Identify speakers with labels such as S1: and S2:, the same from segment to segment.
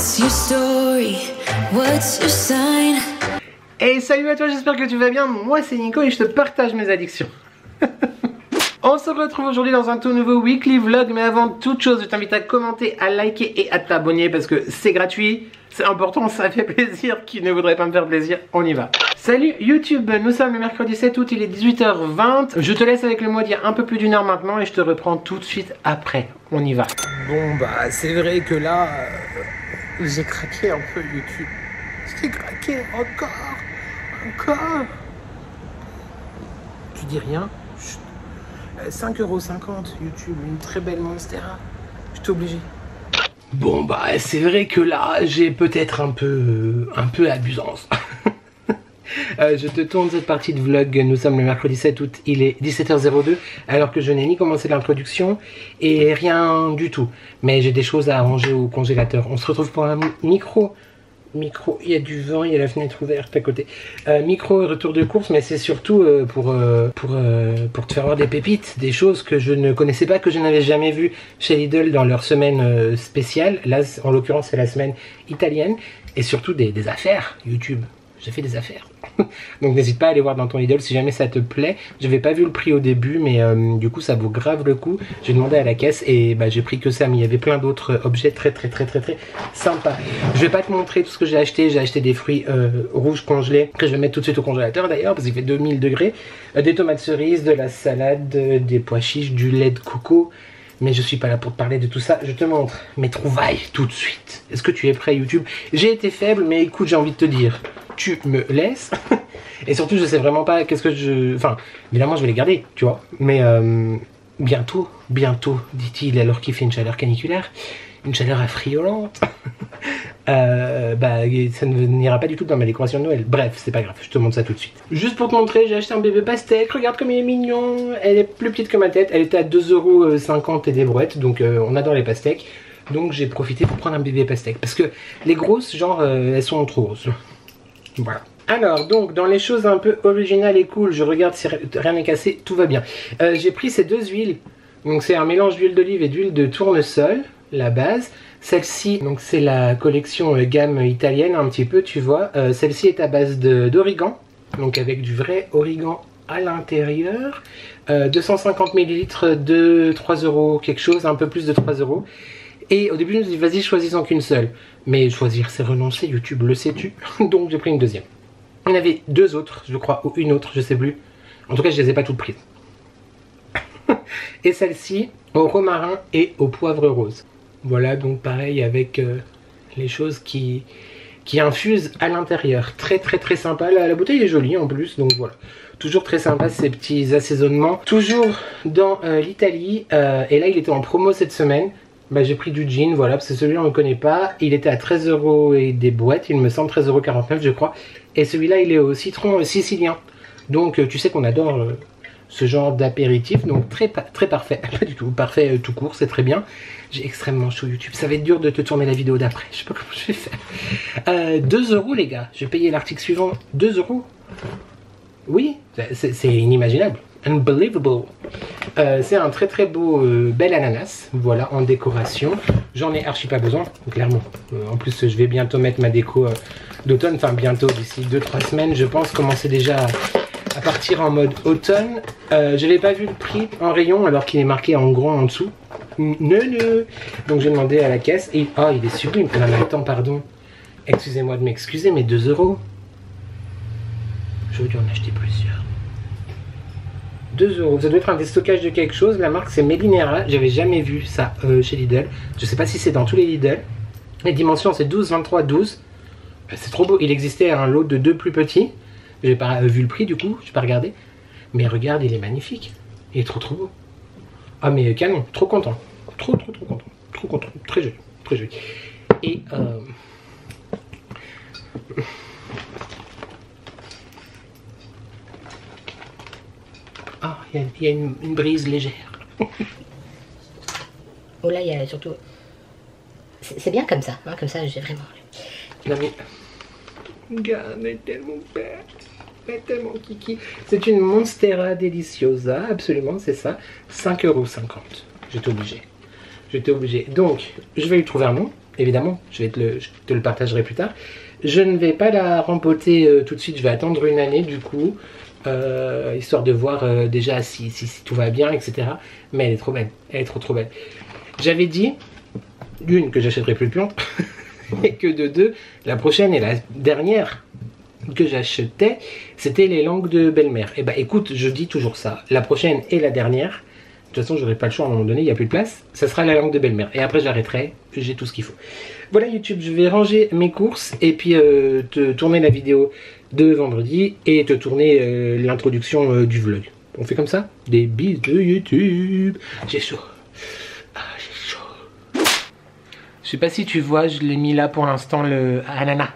S1: What's your story? What's your sign?
S2: Et salut à toi, j'espère que tu vas bien. Moi c'est Nico et je te partage mes addictions. On se retrouve aujourd'hui dans un tout nouveau weekly vlog. Mais avant toute chose, je t'invite à commenter, à liker et à t'abonner parce que c'est gratuit, c'est important, ça fait plaisir. Qui ne voudrait pas me faire plaisir? On y va. Salut YouTube, nous sommes le mercredi 7 août, il est 18h20. Je te laisse avec le mot d'il y a un peu plus d'une heure maintenant et je te reprends tout de suite après. On y va. Bon bah c'est vrai que là, j'ai craqué un peu YouTube. J'ai craqué encore. Tu dis rien? 5,50 € YouTube, une très belle Monstera. Je suis obligé. Bon bah c'est vrai que là j'ai peut-être un peu abusance. Je te tourne cette partie de vlog, nous sommes le mercredi 7 août, il est 17h02 alors que je n'ai ni commencé l'introduction et rien du tout. Mais j'ai des choses à arranger au congélateur. On se retrouve pour un micro, il y a du vent, il y a la fenêtre ouverte à côté. Micro retour de course, mais c'est surtout pour te faire voir des pépites, des choses que je ne connaissais pas, que je n'avais jamais vues chez Lidl dans leur semaine spéciale. Là, en l'occurrence, c'est la semaine italienne. Et surtout des affaires YouTube. J'ai fait des affaires. Donc n'hésite pas à aller voir dans ton Lidl si jamais ça te plaît. Je n'avais pas vu le prix au début, mais du coup ça vaut grave le coup. J'ai demandé à la caisse et bah, j'ai pris que ça, mais il y avait plein d'autres objets très sympas. Je vais pas te montrer tout ce que j'ai acheté. J'ai acheté des fruits rouges congelés que je vais mettre tout de suite au congélateur d'ailleurs parce qu'il fait 2000 degrés. Des tomates cerises, de la salade, des pois chiches, du lait de coco. Mais je suis pas là pour te parler de tout ça, je te montre mes trouvailles tout de suite. Est-ce que tu es prêt YouTube? J'ai été faible, mais écoute, j'ai envie de te dire, tu me laisses. Et surtout, je sais vraiment pas qu'est-ce que je... Enfin, évidemment, je vais les garder, tu vois. Mais bientôt, dit-il, alors qu'il fait une chaleur caniculaire, une chaleur affriolante. Bah ça n'ira pas du tout dans ma décoration de Noël. Bref, c'est pas grave, je te montre ça tout de suite. Juste pour te montrer, j'ai acheté un bébé pastèque. Regarde comme il est mignon. Elle est plus petite que ma tête. Elle était à 2,50 € et des brouettes. Donc on adore les pastèques. Donc j'ai profité pour prendre un bébé pastèque. Parce que les grosses, genre, elles sont trop grosses. Voilà. Alors donc dans les choses un peu originales et cool, je regarde si rien n'est cassé, tout va bien. J'ai pris ces deux huiles. Donc c'est un mélange d'huile d'olive et d'huile de tournesol, la base. Celle-ci, donc c'est la collection gamme italienne un petit peu, tu vois. Celle-ci est à base d'origan, donc avec du vrai origan à l'intérieur. 250 ml de 3 € quelque chose, un peu plus de 3 €. Et au début je me suis dit vas-y choisissons qu'une seule. Mais choisir c'est renoncer, YouTube le sais-tu. Donc j'ai pris une deuxième. Il y en avait deux autres, je crois, ou une autre, je sais plus. En tout cas je les ai pas toutes prises. Et celle-ci au romarin et au poivre rose. Voilà, donc pareil avec les choses qui infusent à l'intérieur. Très sympa. La bouteille est jolie en plus, donc voilà. Toujours très sympa ces petits assaisonnements. Toujours dans l'Italie. Et là, il était en promo cette semaine. Bah, j'ai pris du gin, voilà, parce que celui-là, on ne le connaît pas. Il était à 13 € et des boîtes, il me semble, 13,49 € je crois. Et celui-là, il est au citron sicilien. Donc, tu sais qu'on adore... ce genre d'apéritif, donc très parfait, pas du tout, parfait tout court, c'est très bien. J'ai extrêmement chaud YouTube, ça va être dur de te tourner la vidéo d'après, je sais pas comment je vais faire. 2 € les gars, je vais payer l'article suivant, 2 €. Oui, c'est inimaginable, unbelievable. C'est un très beau bel ananas, voilà, en décoration. J'en ai archi pas besoin, clairement. En plus, je vais bientôt mettre ma déco d'automne, enfin bientôt, d'ici 2-3 semaines, je pense commencer déjà à partir en mode automne. Je n'avais pas vu le prix en rayon alors qu'il est marqué en grand en dessous. Donc j'ai demandé à la caisse et oh il est sublime. Non mais attends, pardon, excusez-moi de m'excuser, mais 2 €. J'aurais dû en acheter plusieurs. 2 €, ça doit être un déstockage de quelque chose. La marque c'est Melinera, j'avais jamais vu ça chez Lidl. Je sais pas si c'est dans tous les Lidl. Les dimensions c'est 12, 23, 12. C'est trop beau, il existait un lot de 2 plus petits. J'ai pas vu le prix du coup, j'ai pas regardé. Mais regarde, il est magnifique. Il est trop beau. Ah mais canon, trop content. Trop content. Trop content. Très joli. Et ah, il y a une brise légère.
S3: Oh là, il y a surtout... C'est bien comme ça, hein, comme ça j'ai vraiment...
S2: Non mais... Regarde, elle est tellement belle. Elle est tellement kiki. C'est une Monstera Deliciosa, absolument, c'est ça. 5,50 €. J'étais obligé. Donc, je vais lui trouver un nom. évidemment, je te le partagerai plus tard. Je ne vais pas la rempoter tout de suite, je vais attendre une année du coup, histoire de voir déjà si tout va bien, etc. Mais elle est trop belle, elle est trop belle. J'avais dit, d'une, que j'achèterai plus de plantes, et que de deux, la prochaine et la dernière que j'achetais, c'était les langues de belle-mère. Et bah écoute, je dis toujours ça, la prochaine et la dernière, de toute façon j'aurai pas le choix à un moment donné, il n'y a plus de place, ça sera la langue de belle-mère. Et après j'arrêterai, j'ai tout ce qu'il faut. Voilà YouTube, je vais ranger mes courses et puis te tourner la vidéo de vendredi et te tourner l'introduction du vlog. On fait comme ça? Des bis de YouTube. J'ai chaud. Ah, j'ai chaud. Je sais pas si tu vois, je l'ai mis là pour l'instant, le ananas.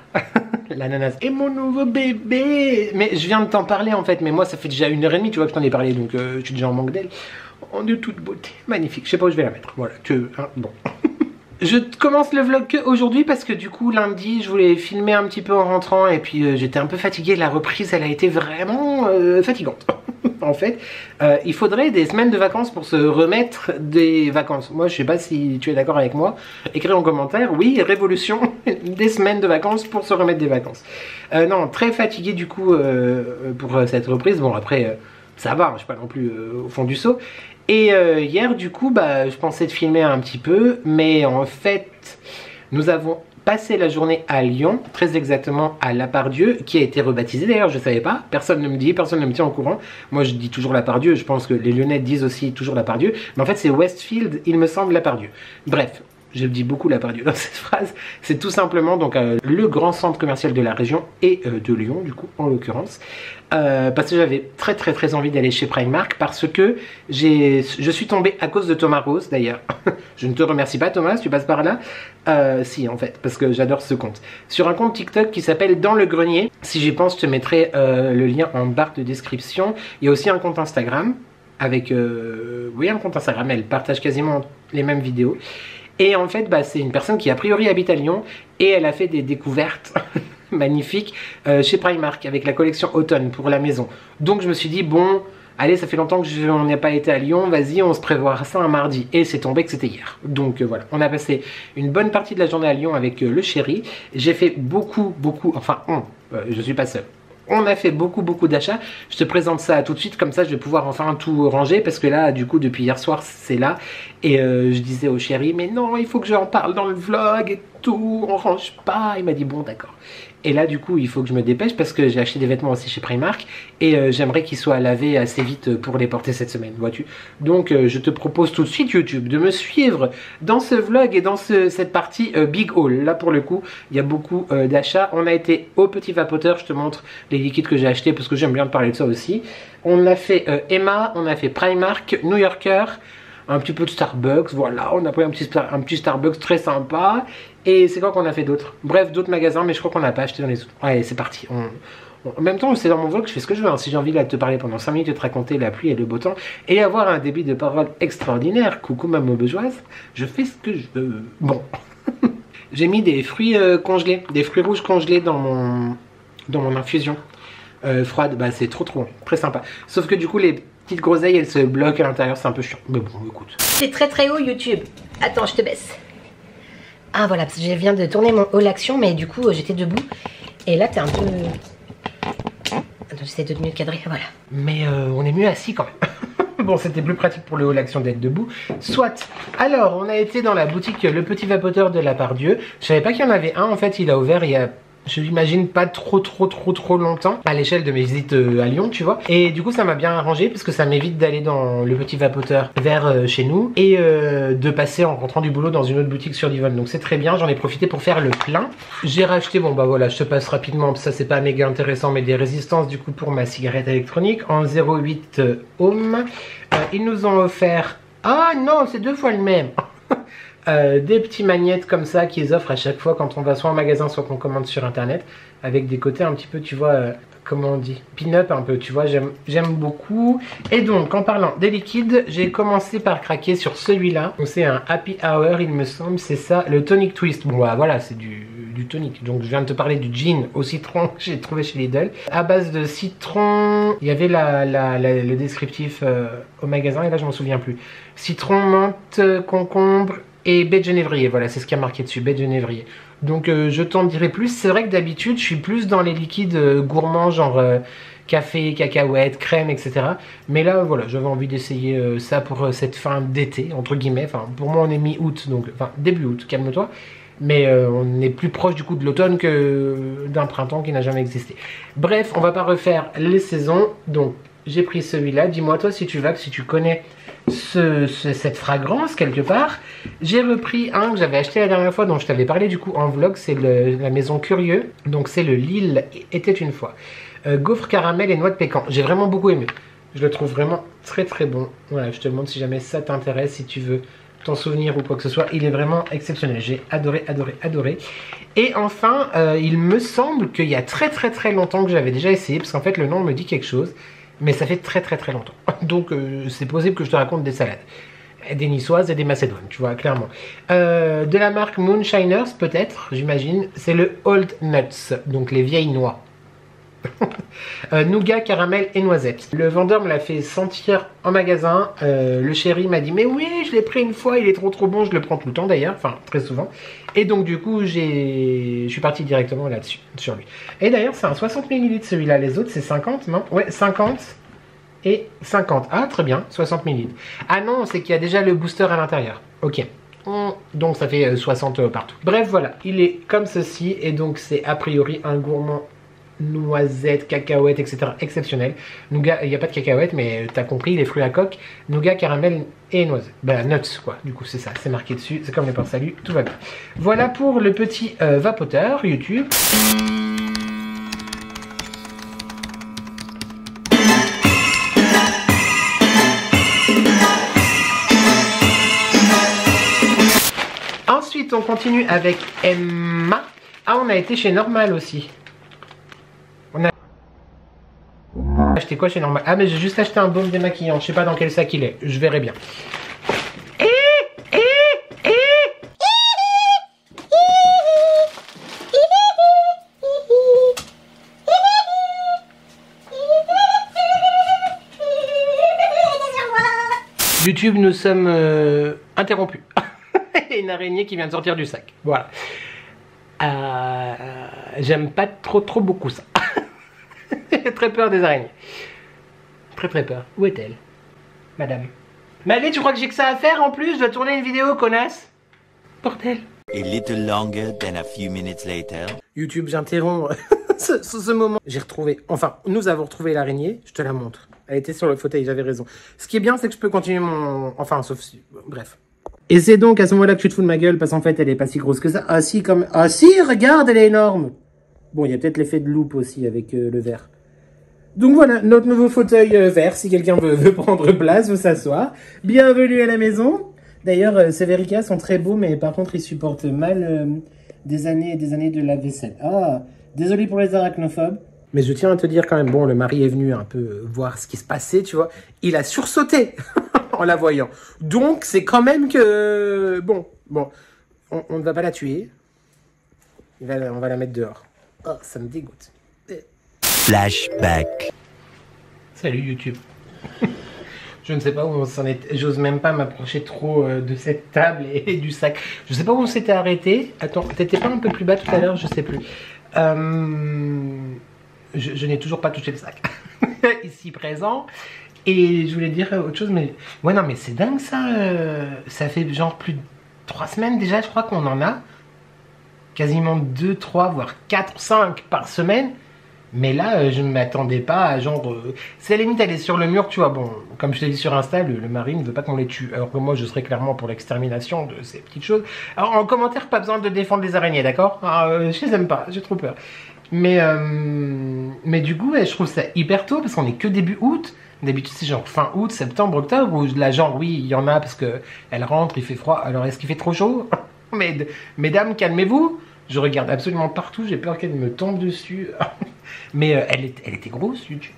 S2: L'ananas. Et mon nouveau bébé. Mais je viens de t'en parler en fait, mais moi ça fait déjà 1h30, tu vois, que je t'en ai parlé, donc je suis déjà en manque d'elle. Oh, de toute beauté. Magnifique. Je sais pas où je vais la mettre. Voilà. Bon. Je commence le vlog que aujourd'hui parce que du coup lundi je voulais filmer un petit peu en rentrant et puis j'étais un peu fatiguée. La reprise elle a été vraiment fatigante. En fait il faudrait des semaines de vacances pour se remettre des vacances. Moi je sais pas si tu es d'accord avec moi, écris en commentaire. Oui, révolution, des semaines de vacances pour se remettre des vacances. Non, très fatiguée du coup pour cette reprise. Bon après ça va, je suis pas non plus au fond du seau. Et hier du coup bah, je pensais de filmer un petit peu, mais en fait nous avons passé la journée à Lyon, très exactement à La Part-Dieu, qui a été rebaptisé d'ailleurs, je savais pas, personne ne me dit, personne ne me tient au courant. Moi je dis toujours La Part-Dieu, je pense que les Lyonnais disent aussi toujours La Part-Dieu, mais en fait c'est Westfield, il me semble, La Part-Dieu. Bref, je dis beaucoup La Part-Dieu dans cette phrase, c'est tout simplement donc le grand centre commercial de la région et de Lyon du coup en l'occurrence. Parce que j'avais très envie d'aller chez Primark parce que je suis tombée à cause de Thomas Rose d'ailleurs. Je ne te remercie pas Thomas, tu passes par là. Si en fait, parce que j'adore ce compte. Sur un compte TikTok qui s'appelle Dans le Grenier. Si j'y pense, je te mettrai le lien en barre de description. Il y a aussi un compte Instagram avec... oui, un compte Instagram, elle partage quasiment les mêmes vidéos. Et en fait, bah, c'est une personne qui a priori habite à Lyon et elle a fait des découvertes magnifiques chez Primark avec la collection automne pour la maison. Donc je me suis dit, bon, allez, ça fait longtemps que on n'a pas été à Lyon, vas-y, on se prévoira ça un mardi. Et c'est tombé que c'était hier. Donc voilà, on a passé une bonne partie de la journée à Lyon avec le chéri. J'ai fait beaucoup, enfin, je suis pas seul. On a fait beaucoup d'achats. Je te présente ça tout de suite, comme ça je vais pouvoir enfin tout ranger parce que là, du coup, depuis hier soir, c'est là. Et je disais au chéri, mais non, il faut que j'en parle dans le vlog et tout, on range pas. Il m'a dit, bon, d'accord. Et là, du coup, il faut que je me dépêche parce que j'ai acheté des vêtements aussi chez Primark et j'aimerais qu'ils soient lavés assez vite pour les porter cette semaine, vois-tu. Donc, je te propose tout de suite, YouTube, de me suivre dans ce vlog et dans cette partie Big Haul. Là, pour le coup, il y a beaucoup d'achats. On a été au Petit Vapoteur, je te montre les liquides que j'ai achetés parce que j'aime bien te parler de ça aussi. On a fait Emma, on a fait Primark, New Yorker, un petit peu de Starbucks, voilà, on a pris un petit Starbucks très sympa. Et c'est quoi qu'on a fait d'autre? Bref, d'autres magasins, mais je crois qu'on n'a pas acheté dans les autres. Allez, c'est parti. En même temps, c'est dans mon vlog, je fais ce que je veux. Hein. Si j'ai envie de te parler pendant 5 minutes, de te raconter la pluie et le beau temps, et avoir un débit de parole extraordinaire, coucou ma bourgeoise, je fais ce que je veux. Bon. J'ai mis des fruits congelés, des fruits rouges congelés dans mon infusion froide. Bah, c'est trop bon, très sympa. Sauf que du coup, les petites groseilles, elles se bloquent à l'intérieur, c'est un peu chiant. Mais bon, écoute.
S3: C'est très haut YouTube. Attends, je te baisse. Ah voilà, parce que je viens de tourner mon haul action, mais du coup j'étais debout. Et là t'es un peu... Attends, j'essaie de mieux cadrer, voilà.
S2: Mais on est mieux assis quand même. Bon, c'était plus pratique pour le haul action d'être debout. Soit. Alors, on a été dans la boutique Le Petit Vapoteur de La Part-Dieu. Je savais pas qu'il y en avait un, en fait, il a ouvert il y a... Je l'imagine pas trop longtemps à l'échelle de mes visites à Lyon, tu vois. Et du coup, ça m'a bien arrangé parce que ça m'évite d'aller dans Le Petit Vapoteur vers chez nous et de passer en rentrant du boulot dans une autre boutique sur Divonne. Donc c'est très bien, j'en ai profité pour faire le plein. J'ai racheté, bon bah voilà, je te passe rapidement, ça c'est pas méga intéressant, mais des résistances du coup pour ma cigarette électronique en 0,8 ohm. Ils nous ont offert... Ah non, c'est 2 fois le même. Des petits magnettes comme ça qu'ils offrent à chaque fois quand on va soit en magasin soit qu'on commande sur internet, avec des côtés un petit peu, tu vois, comment on dit, pin-up un peu, tu vois, j'aime beaucoup. Et donc en parlant des liquides, j'ai commencé par craquer sur celui-là. C'est un Happy Hour, il me semble, c'est ça, le Tonic Twist. Bon bah, voilà, c'est du tonic. Donc je viens de te parler du gin au citron que j'ai trouvé chez Lidl. À base de citron, il y avait le descriptif au magasin et là je m'en souviens plus. Citron, menthe, concombre et baie de genévrier. Voilà, c'est ce qui a marqué dessus, baie de genévrier. Donc je t'en dirai plus. C'est vrai que d'habitude, je suis plus dans les liquides gourmands, genre café, cacahuètes, crème, etc. Mais là, voilà, j'avais envie d'essayer ça pour cette fin d'été, entre guillemets. Enfin, pour moi, on est mi-août, donc, enfin, début août, calme-toi. Mais on est plus proche du coup de l'automne que d'un printemps qui n'a jamais existé. Bref, on va pas refaire les saisons. Donc, j'ai pris celui-là. Dis-moi toi si tu connais cette fragrance quelque part. J'ai repris un que j'avais acheté la dernière fois, dont je t'avais parlé du coup en vlog. C'est la Maison Curieux. Donc, c'est le L'Île était une fois. Gaufre caramel et noix de pécan. J'ai vraiment beaucoup aimé. Je le trouve vraiment très très bon. Voilà, je te demande si jamais ça t'intéresse, si tu veux t'en souvenir ou quoi que ce soit. Il est vraiment exceptionnel. J'ai adoré, adoré, adoré. Et enfin, il me semble qu'il y a très très très longtemps que j'avais déjà essayé, parce qu'en fait le nom me dit quelque chose, mais ça fait très très très longtemps. Donc c'est possible que je te raconte des salades. Des niçoises et des macédoines, tu vois, clairement. De la marque Moonshiners, peut-être, j'imagine. C'est le Old Nuts, donc les vieilles noix. Nougat, caramel et noisette. Le vendeur me l'a fait sentir en magasin. Le chéri m'a dit mais oui, je l'ai pris une fois, il est trop bon. Je le prends tout le temps d'ailleurs, enfin très souvent. Et donc du coup je suis parti directement là-dessus, sur lui. Et d'ailleurs c'est un 60 ml celui-là. Les autres c'est 50, non? Ouais, 50 et 50. Ah très bien, 60 ml. Ah non, c'est qu'il y a déjà le booster à l'intérieur. Ok. Donc ça fait 60 partout. Bref voilà, il est comme ceci. Et donc c'est a priori un gourmand noisettes, cacahuètes, etc. exceptionnel. Nougat, il n'y a pas de cacahuètes, mais t'as compris, les fruits à coque, nougat, caramel et noisettes. Ben, nuts, quoi. Du coup, c'est ça, c'est marqué dessus. C'est comme les portes salut, tout va bien. Voilà pour le petit vapoteur YouTube. Ensuite, on continue avec Emma. Ah, on a été chez Normal aussi. Acheté quoi chez Normal? Ah mais j'ai juste acheté un baume démaquillant. Je sais pas dans quel sac il est. Je verrai bien. YouTube, nous sommes interrompus. Une araignée qui vient de sortir du sac. Voilà. J'aime pas trop beaucoup ça. J'ai très peur des araignées. Très peur. Où est-elle, madame? Mais allez, tu crois que j'ai que ça à faire en plus? Je dois tourner une vidéo, connasse. Bordel.
S4: A little longer than a few minutes later.
S2: YouTube, j'interromps ce moment. J'ai retrouvé, enfin, nous avons retrouvé l'araignée. Je te la montre. Elle était sur le fauteuil, j'avais raison. Ce qui est bien, c'est que je peux continuer mon... Enfin, sauf si... Bref. Et c'est donc à ce moment-là que tu te fous de ma gueule, parce qu'en fait, elle est pas si grosse que ça. Ah si, comme... Ah si, regarde, elle est énorme. Bon, il y a peut-être l'effet de loupe aussi avec le verre. Donc voilà, notre nouveau fauteuil vert, si quelqu'un veut prendre place, veut s'asseoir. Bienvenue à la maison. D'ailleurs, ces Verica sont très beaux, mais par contre, ils supportent mal des années et des années de lave-vaisselle. Ah, désolé pour les arachnophobes. Mais je tiens à te dire quand même, bon, le mari est venu un peu voir ce qui se passait, tu vois. Il a sursauté en la voyant. Donc, c'est quand même que... Bon, on ne va pas la tuer. On va la mettre dehors. Oh, ça me dégoûte.
S4: Flashback.
S2: Salut YouTube. Je ne sais pas où on s'en est... J'ose même pas m'approcher trop de cette table et du sac. Je sais pas où on s'était arrêté. Attends, t'étais pas un peu plus bas tout à l'heure? Je sais plus. Je n'ai toujours pas touché le sac. Ici présent. Et je voulais dire autre chose, mais... Ouais, non, mais c'est dingue ça. Ça fait genre plus de 3 semaines déjà, je crois qu'on en a. Quasiment 2, 3, voire 4, 5 par semaine. Mais là, je ne m'attendais pas à genre... c'est à la limite, elle est sur le mur, tu vois. Bon, comme je t'ai dit sur Insta, le mari ne veut pas qu'on les tue. Alors que moi, je serais clairement pour l'extermination de ces petites choses. Alors, en commentaire, pas besoin de défendre les araignées, d'accord? Je les aime pas, j'ai trop peur. Mais du coup, ouais, je trouve ça hyper tôt, parce qu'on est que début août. D'habitude, c'est genre fin août, septembre, octobre, où là, genre, oui, il y en a, parce que elle rentre, il fait froid. Alors, est-ce qu'il fait trop chaud? Mesdames, calmez-vous. Je regarde absolument partout, j'ai peur qu'elle me tombe dessus. Mais elle était grosse, YouTube.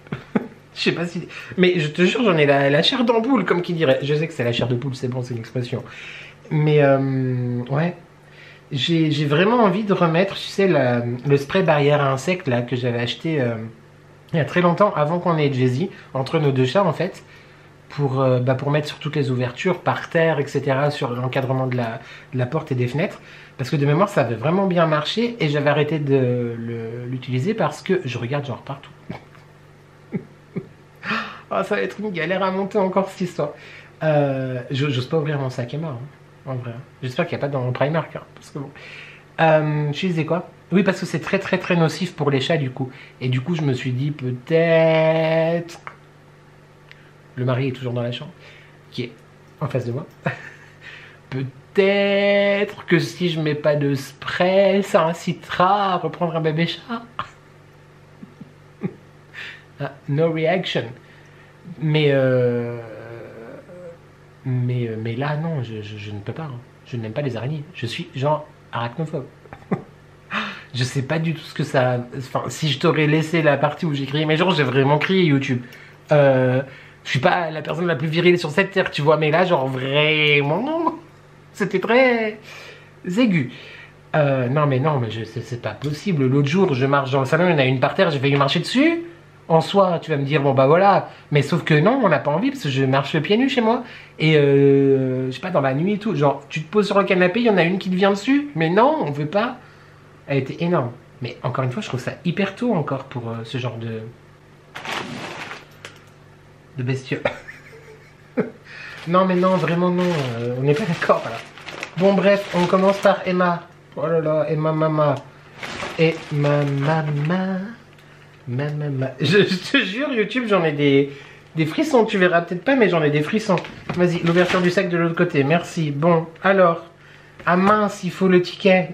S2: Je sais pas si... Mais je te jure, j'en ai la chair d'ampoule, comme qui dirait. Je sais que c'est la chair de poule, c'est bon, c'est une expression. Mais ouais. J'ai vraiment envie de remettre, tu sais, le spray barrière à insectes là, que j'avais acheté il y a très longtemps, avant qu'on ait Jay-Z, entre nos deux chats en fait. pour mettre sur toutes les ouvertures, par terre, etc., sur l'encadrement de la porte et des fenêtres. Parce que de mémoire, ça avait vraiment bien marché et j'avais arrêté de l'utiliser parce que je regarde genre partout. Oh, ça va être une galère à monter encore cette histoire. J'ose pas ouvrir mon sac Emma, en vrai. J'espère qu'il n'y a pas dans mon Primark, hein, parce que bon. Je disais quoi? Oui, parce que c'est très très très nocif pour les chats du coup. Et du coup, je me suis dit peut-être... Le mari est toujours dans la chambre, qui est en face de moi. Peut-être que si je mets pas de spray, ça incitera à reprendre un bébé chat. Ah, no reaction. Mais là, non, je ne peux pas. Hein. Je n'aime pas les araignées. Je suis genre arachnophobe. Je sais pas du tout ce que ça... Enfin, si je t'aurais laissé la partie où j'ai crié, mais genre, j'ai vraiment crié YouTube. Je suis pas la personne la plus virile sur cette terre, tu vois, mais là, genre, vraiment, non. C'était très aigu. Non, mais c'est pas possible. L'autre jour, je marche dans le salon, il y en a une par terre, j'ai failli marcher dessus. En soi, tu vas me dire, bon bah voilà. Mais sauf que non, on n'a pas envie, parce que je marche le pied nu chez moi. Et je sais pas, dans la nuit et tout. Genre, tu te poses sur le canapé, il y en a une qui te vient dessus. Mais non, on veut pas. Elle était énorme. Mais encore une fois, je trouve ça hyper tôt encore pour ce genre de bestiaux. Non, mais non, vraiment non. On n'est pas d'accord là. Bon, bref, on commence par Emma. Oh là là, Emma Mama. Emma Mama. Je te jure, YouTube, j'en ai des frissons. Tu verras peut-être pas, mais j'en ai des frissons. Vas-y, l'ouverture du sac de l'autre côté. Merci. Bon, alors. Ah mince, il faut le ticket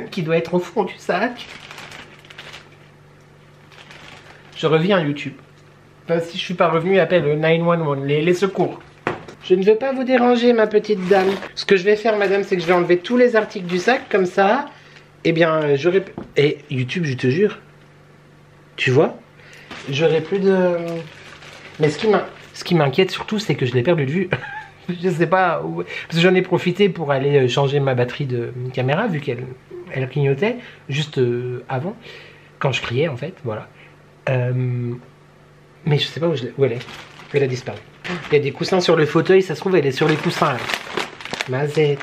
S2: qui doit être au fond du sac. Je reviens YouTube. Enfin, si je suis pas revenu, appelle le 911, les secours. Je ne veux pas vous déranger, ma petite dame. Ce que je vais faire, madame, c'est que je vais enlever tous les articles du sac, comme ça. Eh bien, j'aurai... Et YouTube, je te jure. Tu vois? J'aurai plus de... Mais ce qui m'inquiète surtout, c'est que je l'ai perdu de vue. Je sais pas où... Parce que j'en ai profité pour aller changer ma batterie de caméra, vu qu'elle clignotait, juste avant. Quand je criais, en fait, voilà. Mais je sais pas où elle est. Elle a disparu. Il y a des coussins sur le fauteuil, ça se trouve elle est sur les coussins là. Mazette.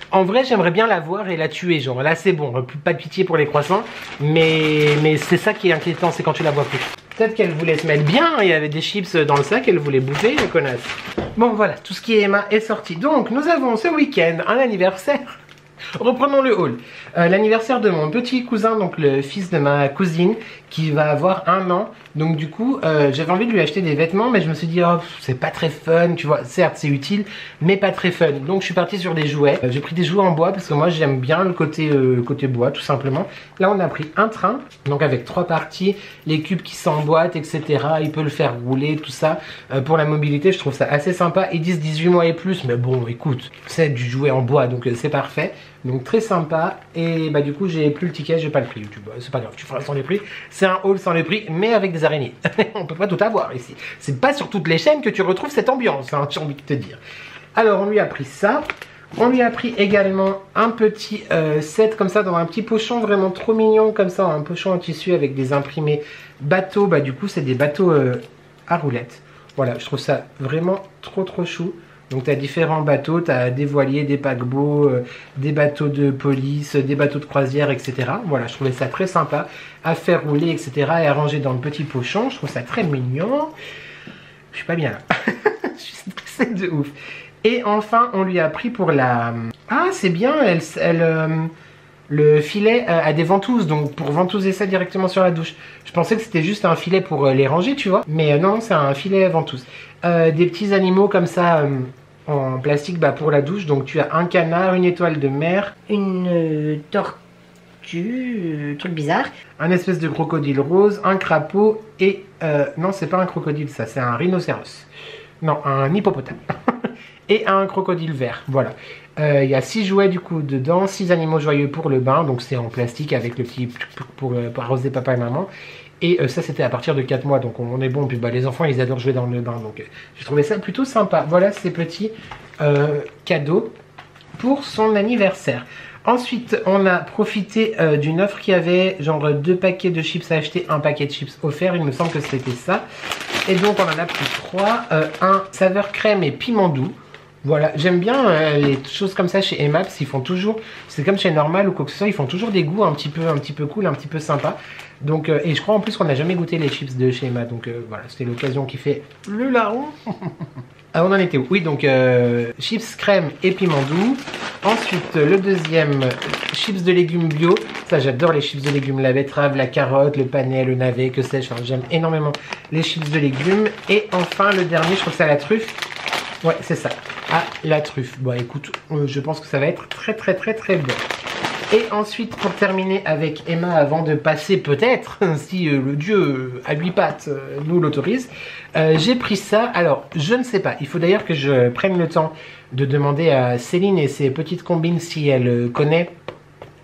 S2: En vrai j'aimerais bien la voir et la tuer, genre là c'est bon, pas de pitié pour les croissants. Mais c'est ça qui est inquiétant, c'est quand tu la vois plus. Peut-être qu'elle voulait se mettre bien, il y avait des chips dans le sac, elle voulait bouffer, la connasse. Bon voilà, tout ce qui est Emma est sorti. Donc nous avons ce week-end un anniversaire. Reprenons le haul. L'anniversaire de mon petit cousin, donc le fils de ma cousine, qui va avoir 1 an. Donc du coup, j'avais envie de lui acheter des vêtements, mais je me suis dit, oh, c'est pas très fun, tu vois. Certes, c'est utile, mais pas très fun. Donc je suis partie sur des jouets. J'ai pris des jouets en bois, parce que moi, j'aime bien le côté bois, tout simplement. Là, on a pris un train, donc avec 3 parties, les cubes qui s'emboîtent, etc. Il peut le faire rouler, tout ça. Pour la mobilité, je trouve ça assez sympa. Ils disent 18 mois et plus, mais bon, écoute, c'est du jouet en bois, donc c'est parfait. Donc très sympa. Et bah du coup j'ai plus le ticket, j'ai pas le prix YouTube. C'est pas grave, tu feras sans les prix. C'est un haul sans les prix, mais avec des araignées. On peut pas tout avoir ici. C'est pas sur toutes les chaînes que tu retrouves cette ambiance, hein, j'ai envie de te dire. Alors on lui a pris ça. On lui a pris également un petit set comme ça dans un petit pochon vraiment trop mignon comme ça, un pochon en tissu avec des imprimés bateaux. Bah du coup c'est des bateaux à roulettes. Voilà, je trouve ça vraiment trop chou. Donc tu as différents bateaux, tu as des voiliers, des paquebots, des bateaux de police, des bateaux de croisière, etc. Voilà, je trouvais ça très sympa à faire rouler, etc. et à ranger dans le petit pochon. Je trouve ça très mignon. Je suis pas bien là. Je suis stressée de ouf. Et enfin, on lui a pris pour la... Ah, c'est bien, le filet a des ventouses, donc pour ventouser ça directement sur la douche. Je pensais que c'était juste un filet pour les ranger, tu vois. Mais non, c'est un filet ventouse. Des petits animaux comme ça... en plastique bah, pour la douche. Donc tu as un canard, une étoile de mer,
S3: une tortue, truc bizarre,
S2: un espèce de crocodile rose, un crapaud et non c'est pas un crocodile ça, c'est un rhinocéros, non un hippopotame et un crocodile vert. Voilà, il y a 6 jouets du coup dedans, 6 animaux joyeux pour le bain, donc c'est en plastique avec le petit pour arroser papa et maman. Et ça c'était à partir de 4 mois, donc on est bon. Puis bah, les enfants ils adorent jouer dans le bain, donc j'ai trouvé ça plutôt sympa. Voilà ces petits cadeaux pour son anniversaire. Ensuite on a profité d'une offre qui avait genre 2 paquets de chips à acheter, 1 paquet de chips offert, il me semble que c'était ça. Et donc on en a pris 3. Un saveur crème et piment doux. Voilà, j'aime bien les choses comme ça chez Emma, parce qu'ils font toujours, c'est comme chez Normal ou quoi que ce soit, ils font toujours des goûts un petit peu cool, un petit peu sympa. Donc, et je crois en plus qu'on n'a jamais goûté les chips de chez Emma, donc voilà, c'était l'occasion qui fait le larron. Ah, on en était où? Oui, donc chips crème et piment doux. Ensuite, le deuxième, chips de légumes bio. Ça, j'adore les chips de légumes, la betterave, la carotte, le panais, le navet, que sais-je. Enfin, j'aime énormément les chips de légumes. Et enfin, le dernier, je crois que c'est à la truffe. Ouais, c'est ça. Ah, la truffe. Bon, écoute, je pense que ça va être très bon. Et ensuite, pour terminer avec Emma, avant de passer peut-être, si le dieu à 8 pattes nous l'autorise, j'ai pris ça. Alors, je ne sais pas. Il faut d'ailleurs que je prenne le temps de demander à Céline et ses petites combines si elle connaît,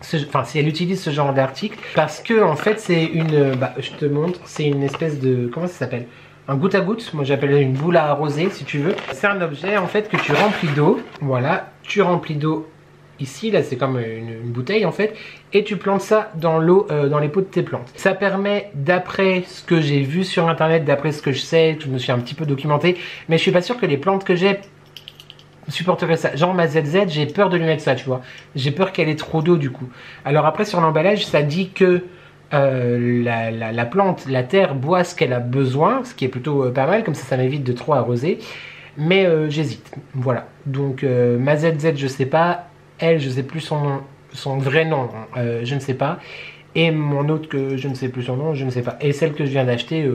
S2: enfin, si elle utilise ce genre d'article. Parce que, en fait, c'est une... Bah, je te montre. C'est une espèce de... Comment ça s'appelle ? Un goutte à goutte, moi j'appelle une boule à arroser si tu veux. C'est un objet en fait que tu remplis d'eau. Voilà, tu remplis d'eau ici, là c'est comme une bouteille en fait. Et tu plantes ça dans l'eau, dans les pots de tes plantes. Ça permet, d'après ce que j'ai vu sur internet, d'après ce que je sais, je me suis un petit peu documenté. Mais je suis pas sûr que les plantes que j'ai supporteraient ça. Genre ma ZZ, j'ai peur de lui mettre ça, tu vois. J'ai peur qu'elle ait trop d'eau du coup. Alors après sur l'emballage, ça dit que... la plante, la terre boit ce qu'elle a besoin, ce qui est plutôt pas mal, comme ça m'évite de trop arroser, mais j'hésite, voilà. Donc ma ZZ je sais pas, elle je sais plus son vrai nom, je ne sais pas, et mon autre que je ne sais plus son nom, je ne sais pas, et celle que je viens d'acheter,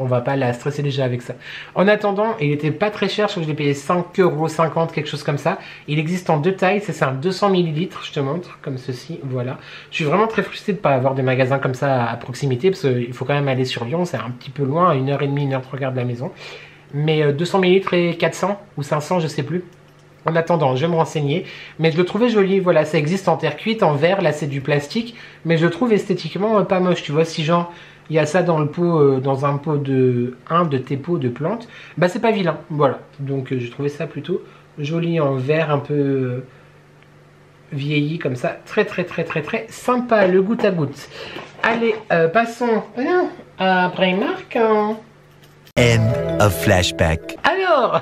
S2: on va pas la stresser déjà avec ça. En attendant, il était pas très cher, je crois que je l'ai payé 5,50 €, quelque chose comme ça. Il existe en deux tailles, c'est un 200 ml, je te montre, comme ceci, voilà. Je suis vraiment très frustrée de ne pas avoir des magasins comme ça à proximité, parce qu'il faut quand même aller sur Lyon, c'est un petit peu loin, à 1h30, 1h3 de la maison. Mais 200 ml et 400 ou 500, je sais plus. En attendant, je vais me renseigner, mais je le trouvais joli, voilà, ça existe en terre cuite, en verre, là c'est du plastique, mais je le trouve esthétiquement pas moche, tu vois, si genre, il y a ça dans le pot, dans un pot de, un de tes pots de plantes, bah c'est pas vilain, voilà, donc je trouvais ça plutôt joli en verre, un peu vieilli comme ça, très sympa, le goutte à goutte. Allez, passons à Primark.
S4: End of flashback.
S2: Alors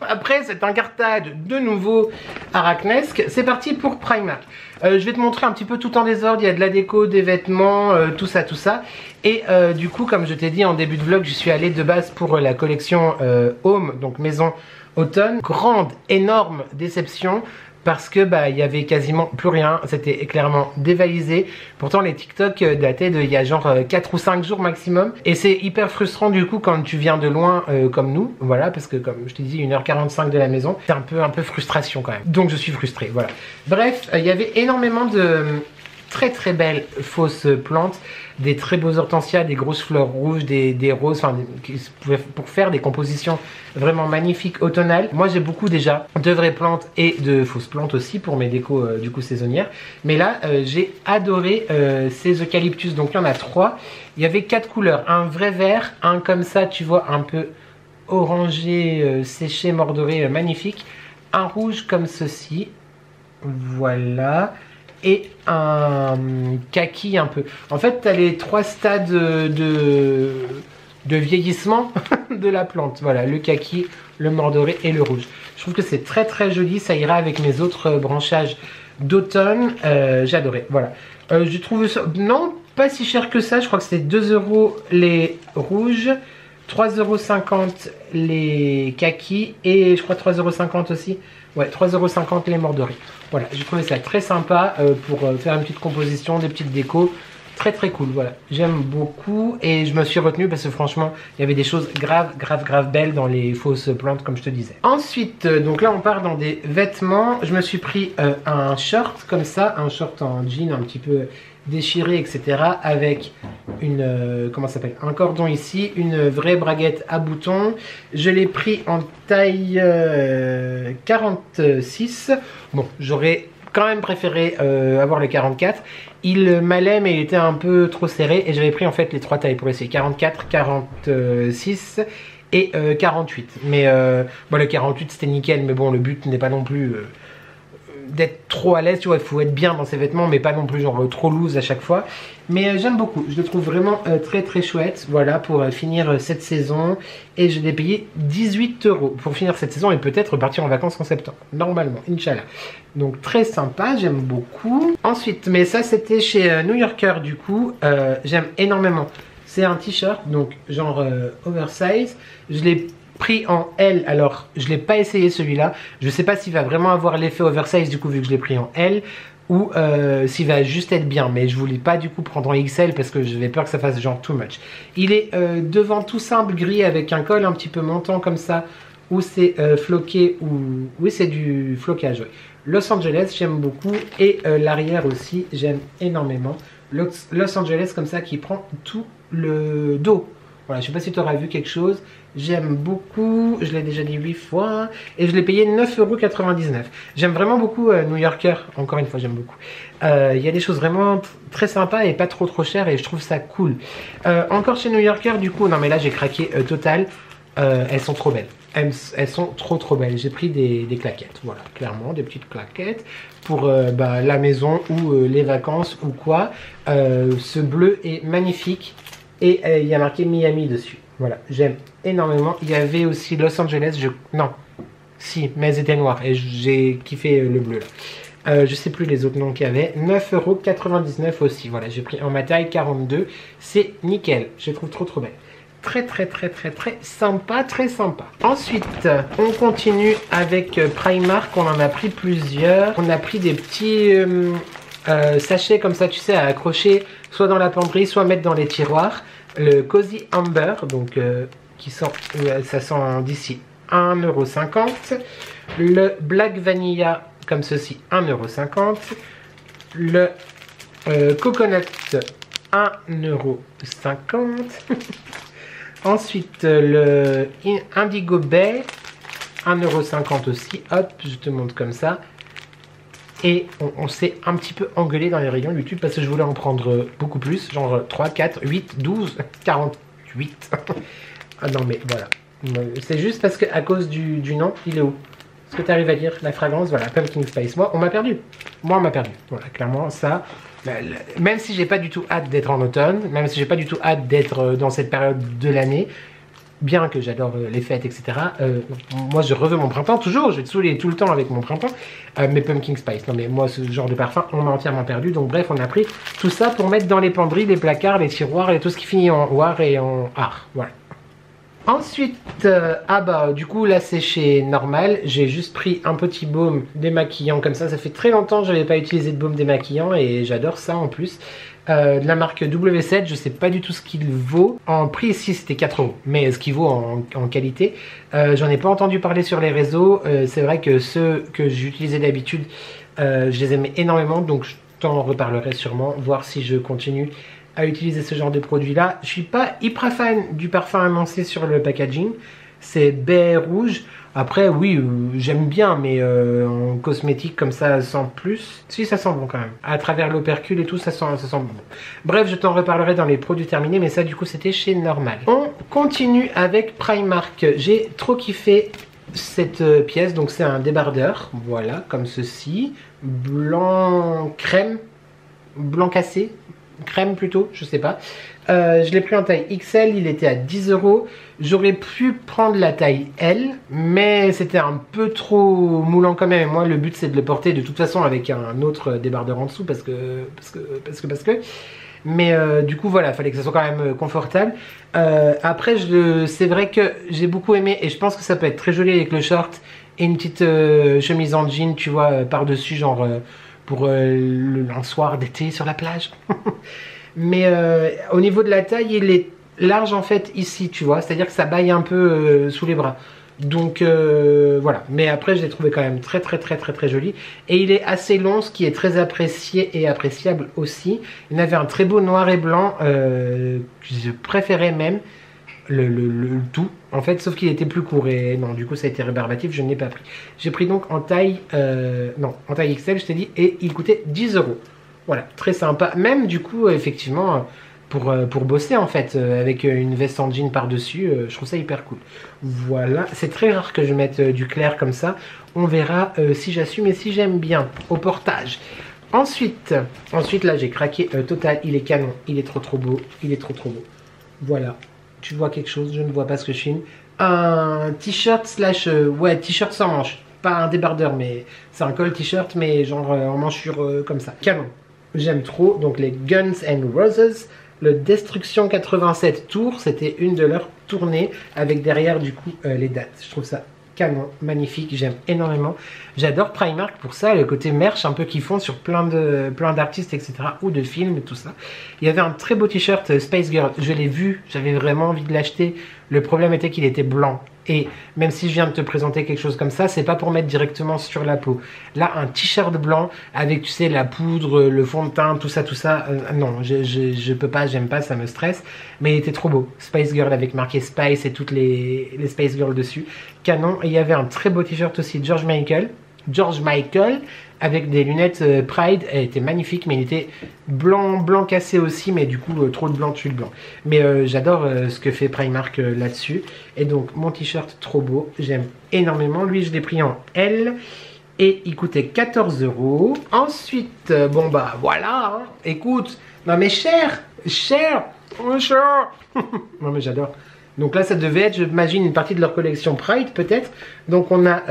S2: après cette incartade de nouveau arachnesque, c'est parti pour Primark. Je vais te montrer un petit peu tout en désordre, il y a de la déco, des vêtements, tout ça. Et du coup, comme je t'ai dit en début de vlog, je suis allée de base pour la collection Home, donc maison automne. Grande, énorme déception. Parce que bah il y avait quasiment plus rien, c'était clairement dévalisé. Pourtant les TikTok dataient de il y a genre 4 ou 5 jours maximum. Et c'est hyper frustrant du coup quand tu viens de loin comme nous, voilà, parce que comme je t'ai dit 1h45 de la maison, c'est un peu frustration quand même. Donc je suis frustré, voilà. Bref, il y avait énormément de très belles fausses plantes, des très beaux hortensias, des grosses fleurs rouges, des roses, enfin pour faire des compositions vraiment magnifiques automnales. Moi j'ai beaucoup déjà de vraies plantes et de fausses plantes aussi pour mes décos du coup saisonnières. Mais là j'ai adoré ces eucalyptus, donc il y en a 3. Il y avait 4 couleurs, un vrai vert, un comme ça tu vois un peu orangé, séché, mordoré, magnifique. Un rouge comme ceci, voilà. Et un kaki un peu. En fait, tu as les 3 stades de vieillissement de la plante. Voilà, le kaki, le mordoré et le rouge. Je trouve que c'est très joli. Ça ira avec mes autres branchages d'automne. J'adorais. Voilà. Je trouve ça... Non, pas si cher que ça. Je crois que c'était 2 € les rouges. 3,50 € les kakis. Et je crois 3,50 € aussi. Ouais, 3,50 € les mordorés. Voilà, j'ai trouvé ça très sympa pour faire une petite composition, des petites décos. Très cool, voilà. J'aime beaucoup et je me suis retenue parce que franchement, il y avait des choses grave belles dans les fausses plantes comme je te disais. Ensuite, donc là on part dans des vêtements. Je me suis pris un short comme ça, un short en jean un petit peu déchiré, etc. avec une, comment ça s'appelle, un cordon ici, une vraie braguette à boutons. Je l'ai pris en taille 46. Bon, j'aurais quand même préféré avoir le 44. Il m'allait mais il était un peu trop serré et j'avais pris en fait les 3 tailles pour essayer, 44, 46 et 48. Mais bon, le 48 c'était nickel, mais bon, le but n'est pas non plus d'être trop à l'aise, tu vois, il faut être bien dans ses vêtements, mais pas non plus genre trop loose à chaque fois. Mais j'aime beaucoup, je le trouve vraiment très très chouette, voilà, pour finir cette saison. Et je l'ai payé 18 € pour finir cette saison et peut-être partir en vacances en septembre, normalement, Inch'Allah. Donc très sympa, j'aime beaucoup. Ensuite, mais ça c'était chez New Yorker du coup, j'aime énormément. C'est un t-shirt, donc genre oversize, je l'ai pris en L, alors je l'ai pas essayé celui-là, je sais pas s'il va vraiment avoir l'effet oversize du coup vu que je l'ai pris en L ou s'il va juste être bien, mais je voulais pas du coup prendre en XL parce que j'avais peur que ça fasse genre too much. Il est devant tout simple gris avec un col un petit peu montant comme ça où c'est floqué ou oui c'est du flocage. Ouais. Los Angeles j'aime beaucoup et l'arrière aussi j'aime énormément. Los Angeles comme ça qui prend tout le dos. Voilà, je sais pas si tu auras vu quelque chose. J'aime beaucoup, je l'ai déjà dit 8 fois. Et je l'ai payé 9,99 €. J'aime vraiment beaucoup New Yorker. Encore une fois, j'aime beaucoup. Il y a des choses vraiment très sympas et pas trop chères. Et je trouve ça cool. Encore chez New Yorker, du coup, non mais là j'ai craqué total. Elles sont trop belles. Elles sont trop belles. J'ai pris des claquettes. Voilà, clairement, des petites claquettes. Pour la maison ou les vacances ou quoi. Ce bleu est magnifique. Et il y a marqué Miami dessus. Voilà, j'aime énormément. Il y avait aussi Los Angeles. Non, si, mais elles étaient noires. Et j'ai kiffé le bleu là. Je sais plus les autres noms qu'il y avait. 9,99 € aussi. Voilà, j'ai pris en ma taille 42. C'est nickel. Je les trouve trop belle. Très sympa, très sympa. Ensuite, on continue avec Primark. On en a pris plusieurs. On a pris des petits sachets comme ça, tu sais, à accrocher soit dans la penderie, soit mettre dans les tiroirs. Le Cozy Amber, donc qui sort, ça sent d'ici 1,50 €. Le Black Vanilla, comme ceci, 1,50 €. Le Coconut, 1,50 €. Ensuite, le Indigo Bay, 1,50 € aussi. Hop, je te montre comme ça. Et on s'est un petit peu engueulé dans les rayons YouTube parce que je voulais en prendre beaucoup plus. Genre 3, 4, 8, 12, 48. Ah non mais voilà. C'est juste parce que à cause du nom, il est où? Est-ce que tu arrives à lire la fragrance? Voilà, Pumpkin Spice. Moi, on m'a perdu. Moi, on m'a perdu. Voilà, clairement, ça... Même si j'ai pas du tout hâte d'être en automne, même si j'ai pas du tout hâte d'être dans cette période de l'année, bien que j'adore les fêtes, etc. Moi, je reveux mon printemps, toujours. Je vais te saouler tout le temps avec mon printemps. Mais Pumpkin Spice, non mais moi, ce genre de parfum, on m'a entièrement perdu. Donc bref, on a pris tout ça pour mettre dans les penderies, les placards, les tiroirs et tout ce qui finit en oir et en art. Voilà. Ensuite, du coup, là, c'est chez Normal. J'ai juste pris un petit baume démaquillant comme ça. Ça fait très longtemps que je n'avais pas utilisé de baume démaquillant et j'adore ça en plus. De la marque W7, je sais pas du tout ce qu'il vaut. En prix ici c'était 4 €, mais ce qu'il vaut en qualité, j'en ai pas entendu parler sur les réseaux. C'est vrai que ceux que j'utilisais d'habitude, je les aimais énormément, donc je t'en reparlerai sûrement, voir si je continue à utiliser ce genre de produit là. Je suis pas hyper fan du parfum annoncé sur le packaging, c'est baie rouge. Après oui, j'aime bien, mais en cosmétique comme ça sans plus. Si, ça sent bon quand même. À travers l'opercule et tout, ça sent bon. Bref, je t'en reparlerai dans les produits terminés, mais ça du coup c'était chez Normal. On continue avec Primark. J'ai trop kiffé cette pièce, donc c'est un débardeur, voilà, comme ceci. Blanc crème, blanc cassé, crème plutôt, je sais pas. Je l'ai pris en taille XL, il était à 10 €. J'aurais pu prendre la taille L, mais c'était un peu trop moulant quand même. Et moi, le but c'est de le porter de toute façon avec un autre débardeur en dessous parce que. Mais du coup, voilà, il fallait que ça soit quand même confortable. Après, c'est vrai que j'ai beaucoup aimé et je pense que ça peut être très joli avec le short et une petite chemise en jean, tu vois, par-dessus, genre pour un soir d'été sur la plage. Mais au niveau de la taille, il est large en fait ici, tu vois. C'est-à-dire que ça baille un peu sous les bras. Donc voilà. Mais après, je l'ai trouvé quand même très joli. Et il est assez long, ce qui est très apprécié et appréciable aussi. Il avait un très beau noir et blanc. Je préférais même le tout. En fait, sauf qu'il était plus court. Et non, du coup, ça a été rébarbatif. Je ne l'ai pas pris. J'ai pris donc en taille... en taille XL, je t'ai dit. Et il coûtait 10 €. Voilà, très sympa. Même du coup, effectivement, pour bosser en fait, avec une veste en jean par-dessus. Je trouve ça hyper cool. Voilà, c'est très rare que je mette du clair comme ça. On verra si j'assume et si j'aime bien au portage. Ensuite là j'ai craqué total, il est canon, il est trop beau, il est trop beau. Voilà, tu vois quelque chose, je ne vois pas ce que je filme. Un t-shirt slash, ouais, t-shirt sans manche. Pas un débardeur, mais c'est un col t-shirt, mais genre en manchure comme ça. Canon, j'aime trop. Donc les Guns N' Roses, le Destruction 87 Tour, c'était une de leurs tournées avec derrière du coup les dates. Je trouve ça canon, magnifique, j'aime énormément. J'adore Primark pour ça, le côté merch un peu qu'ils font sur plein d'artistes, etc. ou de films et tout ça. Il y avait un très beau t-shirt Space Girl, je l'ai vu, j'avais vraiment envie de l'acheter. Le problème était qu'il était blanc. Et même si je viens de te présenter quelque chose comme ça, c'est pas pour mettre directement sur la peau. Là, un t-shirt blanc avec, tu sais, la poudre, le fond de teint, tout ça, non, je peux pas, j'aime pas, ça me stresse. Mais il était trop beau. Spice Girl avec marqué Spice et toutes les Spice Girls dessus. Canon. Et il y avait un très beau t-shirt aussi, George Michael, avec des lunettes Pride. Elle était magnifique, mais il était blanc cassé aussi, mais du coup trop de blanc tue le blanc. Mais j'adore ce que fait Primark là-dessus. Et donc mon t-shirt trop beau, j'aime énormément. Lui je l'ai pris en L et il coûtait 14 €. Ensuite, bon bah voilà, hein. Écoute, non mais cher. Non mais j'adore. Donc là ça devait être, j'imagine, une partie de leur collection Pride peut-être. Donc on a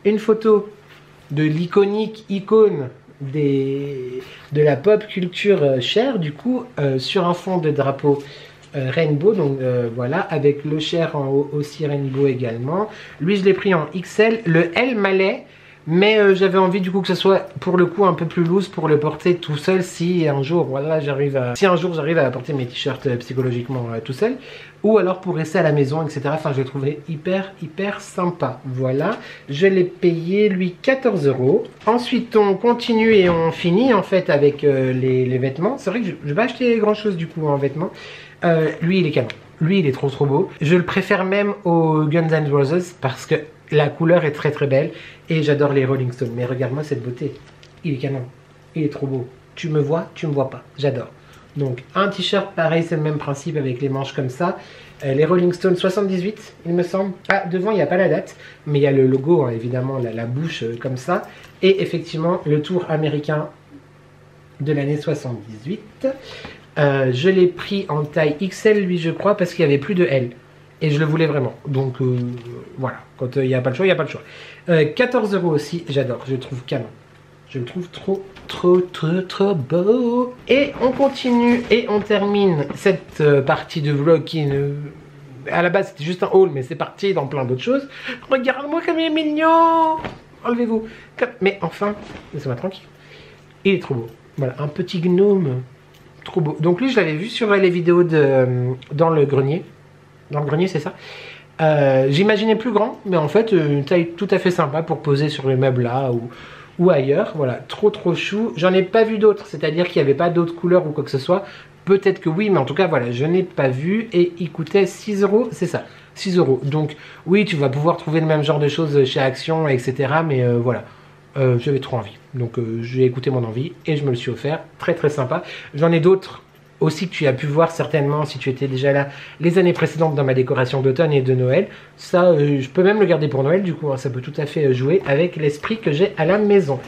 S2: une photo de l'iconique icône de la pop culture Cher, du coup, sur un fond de drapeau Rainbow, donc voilà, avec le Cher en haut aussi Rainbow également. Lui, je l'ai pris en XL, le L m'allait, mais j'avais envie du coup que ce soit pour le coup un peu plus loose pour le porter tout seul si un jour, voilà, j'arrive à porter mes t-shirts psychologiquement tout seul, ou alors pour rester à la maison, etc. Enfin, je le trouvais hyper sympa. Voilà, je l'ai payé lui 14 €. Ensuite, on continue et on finit en fait avec les vêtements. C'est vrai que je vais pas acheter grand chose du coup en vêtements. Lui, il est canon. Lui, il est trop beau. Je le préfère même aux Guns N' Roses parce que la couleur est très belle et j'adore les Rolling Stones. Mais regarde-moi cette beauté. Il est canon. Il est trop beau. Tu me vois pas. J'adore. Donc un t-shirt pareil, c'est le même principe avec les manches comme ça. Les Rolling Stones 78, il me semble. Ah, devant il n'y a pas la date, mais il y a le logo, hein, évidemment, la bouche comme ça. Et effectivement, le tour américain de l'année 78. Je l'ai pris en taille XL, lui, je crois, parce qu'il n'y avait plus de L. Et je le voulais vraiment. Donc voilà, quand il n'y a pas le choix, il n'y a pas le choix. 14 € aussi, j'adore, je le trouve canon. Je le trouve trop beau. Et on continue et on termine cette partie de vlog qui à la base c'était juste un haul, mais c'est parti dans plein d'autres choses. Regarde-moi comme il est mignon. Enlevez-vous. Mais enfin, laissez-moi tranquille. Il est trop beau. Voilà, un petit gnome. Trop beau. Donc lui, je l'avais vu sur les vidéos dans le grenier. Dans le grenier, c'est ça. J'imaginais plus grand, mais en fait, une taille tout à fait sympa pour poser sur le meuble là ou ailleurs. Voilà, trop chou. J'en ai pas vu d'autres, c'est-à-dire qu'il n'y avait pas d'autres couleurs ou quoi que ce soit. Peut-être que oui, mais en tout cas, voilà, je n'ai pas vu. Et il coûtait 6 €, c'est ça, 6 €. Donc oui, tu vas pouvoir trouver le même genre de choses chez Action, etc. Mais voilà, j'avais trop envie. Donc j'ai écouté mon envie et je me le suis offert. Très sympa. J'en ai d'autres aussi que tu as pu voir certainement si tu étais déjà là les années précédentes dans ma décoration d'automne et de Noël. Ça, je peux même le garder pour Noël du coup, hein, ça peut tout à fait jouer avec l'esprit que j'ai à la maison.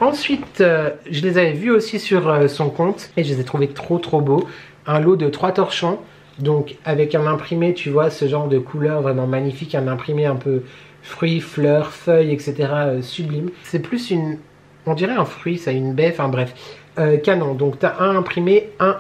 S2: Ensuite, je les avais vus aussi sur son compte et je les ai trouvés trop beaux. Un lot de 3 torchons, donc avec un imprimé, tu vois, ce genre de couleur vraiment magnifique, un imprimé un peu fruits, fleurs, feuilles, etc. Sublime. C'est plus on dirait un fruit, ça, une baie, enfin bref. Canon, donc tu as un imprimé, un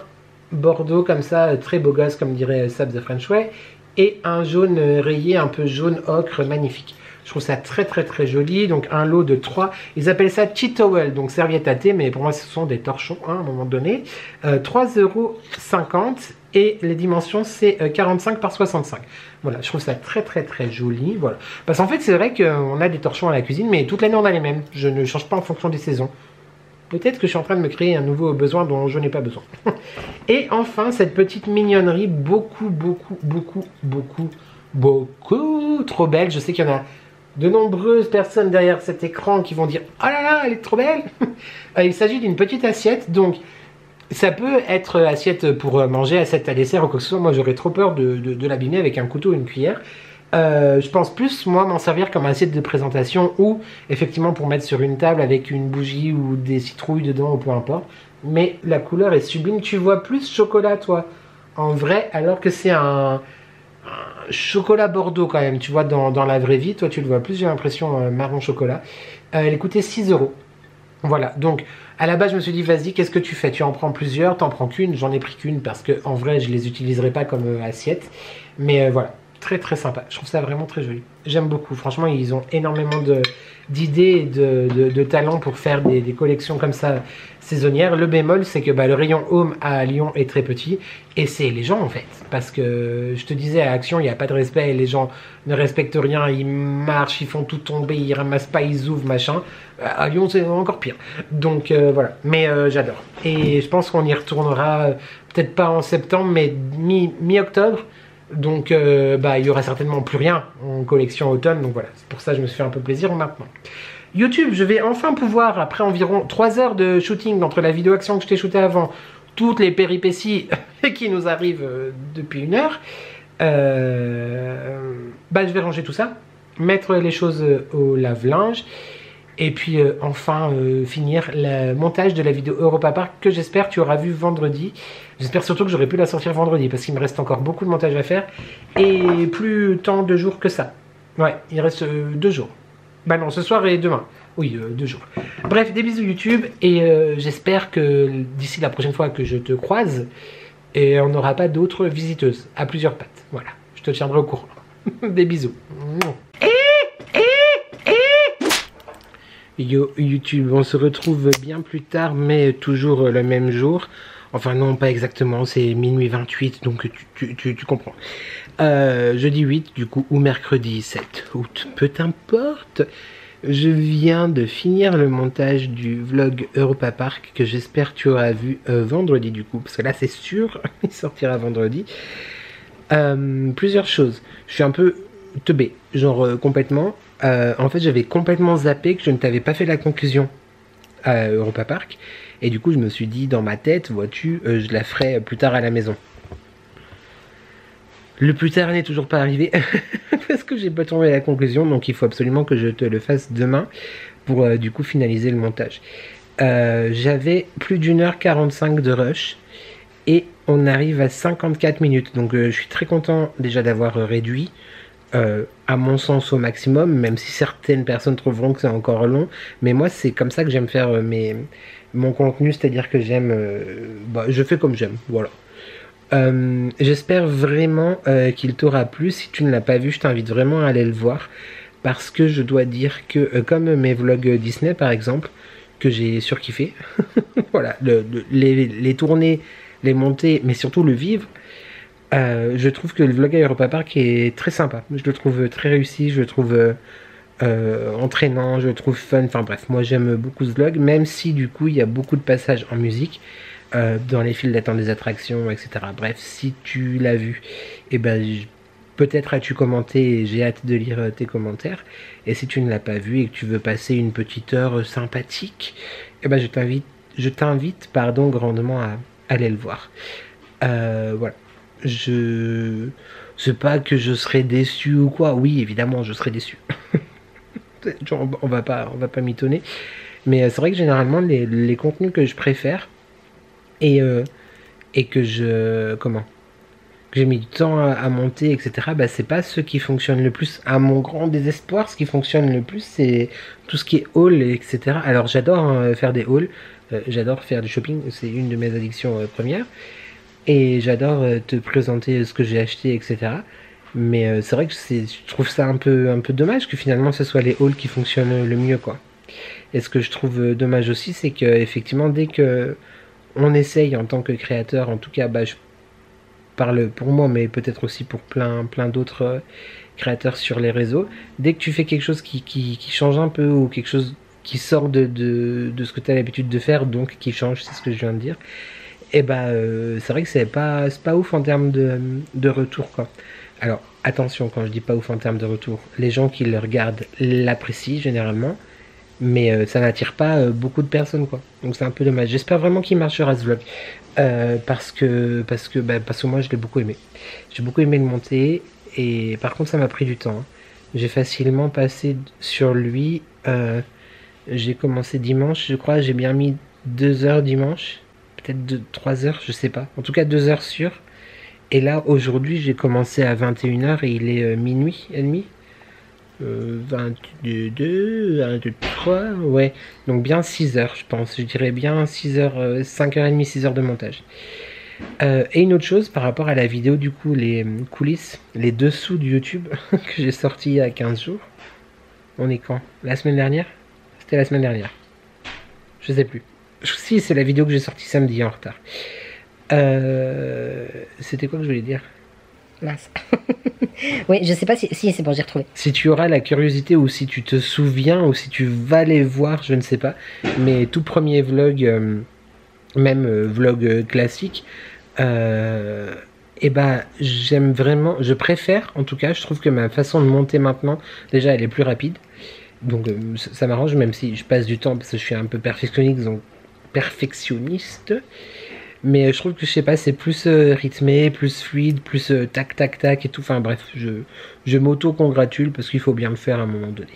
S2: bordeaux comme ça, très beau gosse comme dirait Sab the French Way, et un jaune rayé, un peu jaune ocre, magnifique. Je trouve ça très joli. Donc un lot de 3, ils appellent ça tea towel, donc serviette à thé, mais pour moi ce sont des torchons hein, à un moment donné. 3,50 € et les dimensions c'est 45 par 65. Voilà, je trouve ça très joli. Voilà, parce qu'en fait c'est vrai qu'on a des torchons à la cuisine, mais toute l'année on a les mêmes. Je ne change pas en fonction des saisons. Peut-être que je suis en train de me créer un nouveau besoin dont je n'ai pas besoin. Et enfin, cette petite mignonnerie, beaucoup trop belle. Je sais qu'il y en a de nombreuses personnes derrière cet écran qui vont dire « Oh là là, elle est trop belle !» Il s'agit d'une petite assiette. Donc, Ça peut être assiette pour manger, assiette à dessert ou quoi que ce soit. Moi, j'aurais trop peur de l'abîmer avec un couteau ou une cuillère. Je pense plus, moi, m'en servir comme assiette de présentation ou effectivement pour mettre sur une table avec une bougie ou des citrouilles dedans ou peu importe. Mais la couleur est sublime. Tu vois plus chocolat, toi, en vrai, alors que c'est un chocolat bordeaux quand même. Tu vois, dans la vraie vie, toi, tu le vois plus, j'ai l'impression marron chocolat. Elle coûtait 6 €. Voilà, donc à la base je me suis dit vas-y, qu'est-ce que tu fais? Tu en prends plusieurs, t'en prends qu'une, j'en ai pris qu'une parce que en vrai je les utiliserai pas comme assiette. Mais voilà, très très sympa, je trouve ça vraiment très joli. J'aime beaucoup, franchement ils ont énormément d'idées et de talent pour faire des collections comme ça saisonnières. Le bémol c'est que le rayon home à Lyon est très petit et c'est les gens en fait. Parce que je te disais à Action il n'y a pas de respect, les gens ne respectent rien, ils marchent, ils font tout tomber, ils ramassent pas, ils ouvrent machin. À Lyon c'est encore pire. Donc voilà, mais j'adore. Et je pense qu'on y retournera peut-être pas en septembre mais mi-octobre. Donc il y aura certainement plus rien en collection automne. Donc voilà, c'est pour ça que je me suis fait un peu plaisir maintenant. YouTube, je vais enfin pouvoir, après environ 3 heures de shooting entre la vidéo action que je t'ai shooté avant, toutes les péripéties qui nous arrivent depuis 1 heure, je vais ranger tout ça, mettre les choses au lave-linge et puis enfin finir le montage de la vidéo Europa Park que j'espère tu auras vu vendredi. J'espère surtout que j'aurai pu la sortir vendredi parce qu'il me reste encore beaucoup de montage à faire et plus tant de jours que ça. Ouais, il reste 2 jours. Bah non, ce soir et demain. Oui, 2 jours. Bref, des bisous YouTube et j'espère que d'ici la prochaine fois que je te croise, et on n'aura pas d'autres visiteuses à plusieurs pattes. Voilà, je te tiendrai au courant. Des bisous. Yo YouTube, on se retrouve bien plus tard, mais toujours le même jour. Enfin non, pas exactement, c'est minuit 28, donc tu comprends. Jeudi 8, du coup, ou mercredi 7 août, peu importe. Je viens de finir le montage du vlog Europa Park, que j'espère tu auras vu vendredi du coup, parce que là c'est sûr, il sortira vendredi. Plusieurs choses, je suis un peu teubé, genre complètement. En fait j'avais complètement zappé que je ne t'avais pas fait la conclusion à Europa Park. Et du coup, je me suis dit, dans ma tête, vois-tu, je la ferai plus tard à la maison. Le plus tard n'est toujours pas arrivé, parce que j'ai pas trouvé la conclusion, donc il faut absolument que je te le fasse demain, pour du coup finaliser le montage. J'avais plus d'1h45 de rush, et on arrive à 54 minutes, donc je suis très content déjà d'avoir réduit, à mon sens au maximum, même si certaines personnes trouveront que c'est encore long, mais moi c'est comme ça que j'aime faire mon contenu, c'est-à-dire que j'aime, je fais comme j'aime, voilà. J'espère vraiment qu'il t'aura plu. Si tu ne l'as pas vu, je t'invite vraiment à aller le voir, parce que je dois dire que comme mes vlogs Disney par exemple, que j'ai surkiffé, voilà, les tournées, les montées, mais surtout le vivre, je trouve que le vlog à Europa Park est très sympa, je le trouve très réussi, je le trouve entraînant, je le trouve fun, enfin bref, moi j'aime beaucoup ce vlog, même si du coup il y a beaucoup de passages en musique, dans les files d'attente des attractions, etc. Bref, si tu l'as vu, et peut-être as-tu commenté et j'ai hâte de lire tes commentaires, et si tu ne l'as pas vu et que tu veux passer une petite heure sympathique, je t'invite grandement à aller le voir. Voilà, c'est pas que je serai déçu ou quoi, oui évidemment je serai déçu. Genre, on va pas mitonner, mais c'est vrai que généralement les contenus que je préfère et que j'ai mis du temps à monter, etc., c'est pas ceux qui fonctionnent le plus. À mon grand désespoir, ce qui fonctionne le plus c'est tout ce qui est haul, etc. Alors j'adore faire des hauls, j'adore faire du shopping, c'est une de mes addictions premières, et j'adore te présenter ce que j'ai acheté, etc. Mais c'est vrai que je trouve ça un peu dommage que finalement ce soit les hauls qui fonctionnent le mieux, quoi. Et ce que je trouve dommage aussi, c'est que effectivement dès que on essaye en tant que créateur, en tout cas je parle pour moi, mais peut-être aussi pour plein d'autres créateurs sur les réseaux, dès que tu fais quelque chose qui change un peu, ou quelque chose qui sort de ce que tu as l'habitude de faire, donc qui change, c'est ce que je viens de dire, et c'est vrai que c'est pas ouf en termes de retour, quoi. Alors attention, quand je dis pas ouf en termes de retour, les gens qui le regardent l'apprécient généralement, mais ça n'attire pas beaucoup de personnes, quoi. Donc c'est un peu dommage. J'espère vraiment qu'il marchera ce vlog, parce que moi je l'ai beaucoup aimé. J'ai beaucoup aimé le monter, et par contre ça m'a pris du temps, hein. J'ai facilement passé sur lui, j'ai commencé dimanche, je crois, j'ai bien mis 2 heures dimanche, peut-être 3 heures, je sais pas, en tout cas 2 heures sûres. Et là aujourd'hui j'ai commencé à 21 h et il est minuit et demi, 22, 23, ouais, donc bien 6 heures je pense, je dirais bien 6 heures, 5h30, 6 heures de montage. Et une autre chose par rapport à la vidéo, du coup, les coulisses, les dessous de YouTube que j'ai sorti il y a 15 jours. On est quand? La semaine dernière? C'était la semaine dernière. Je sais plus. Si, c'est la vidéo que j'ai sortie samedi en retard. C'était quoi que je voulais dire?
S3: Mince. Oui, je sais pas si c'est bon, j'ai retrouvé.
S2: Si tu auras la curiosité, ou si tu te souviens, ou si tu vas les voir, je ne sais pas. Mes tout premiers vlogs, même vlog classique, et bah j'aime vraiment, je préfère, en tout cas, je trouve que ma façon de monter maintenant, déjà elle est plus rapide, donc ça m'arrange, même si je passe du temps parce que je suis un peu perfectionniste, mais je trouve que, je sais pas, c'est plus rythmé, plus fluide, plus tac tac tac et tout. Enfin bref, je m'auto-congratule parce qu'il faut bien le faire à un moment donné.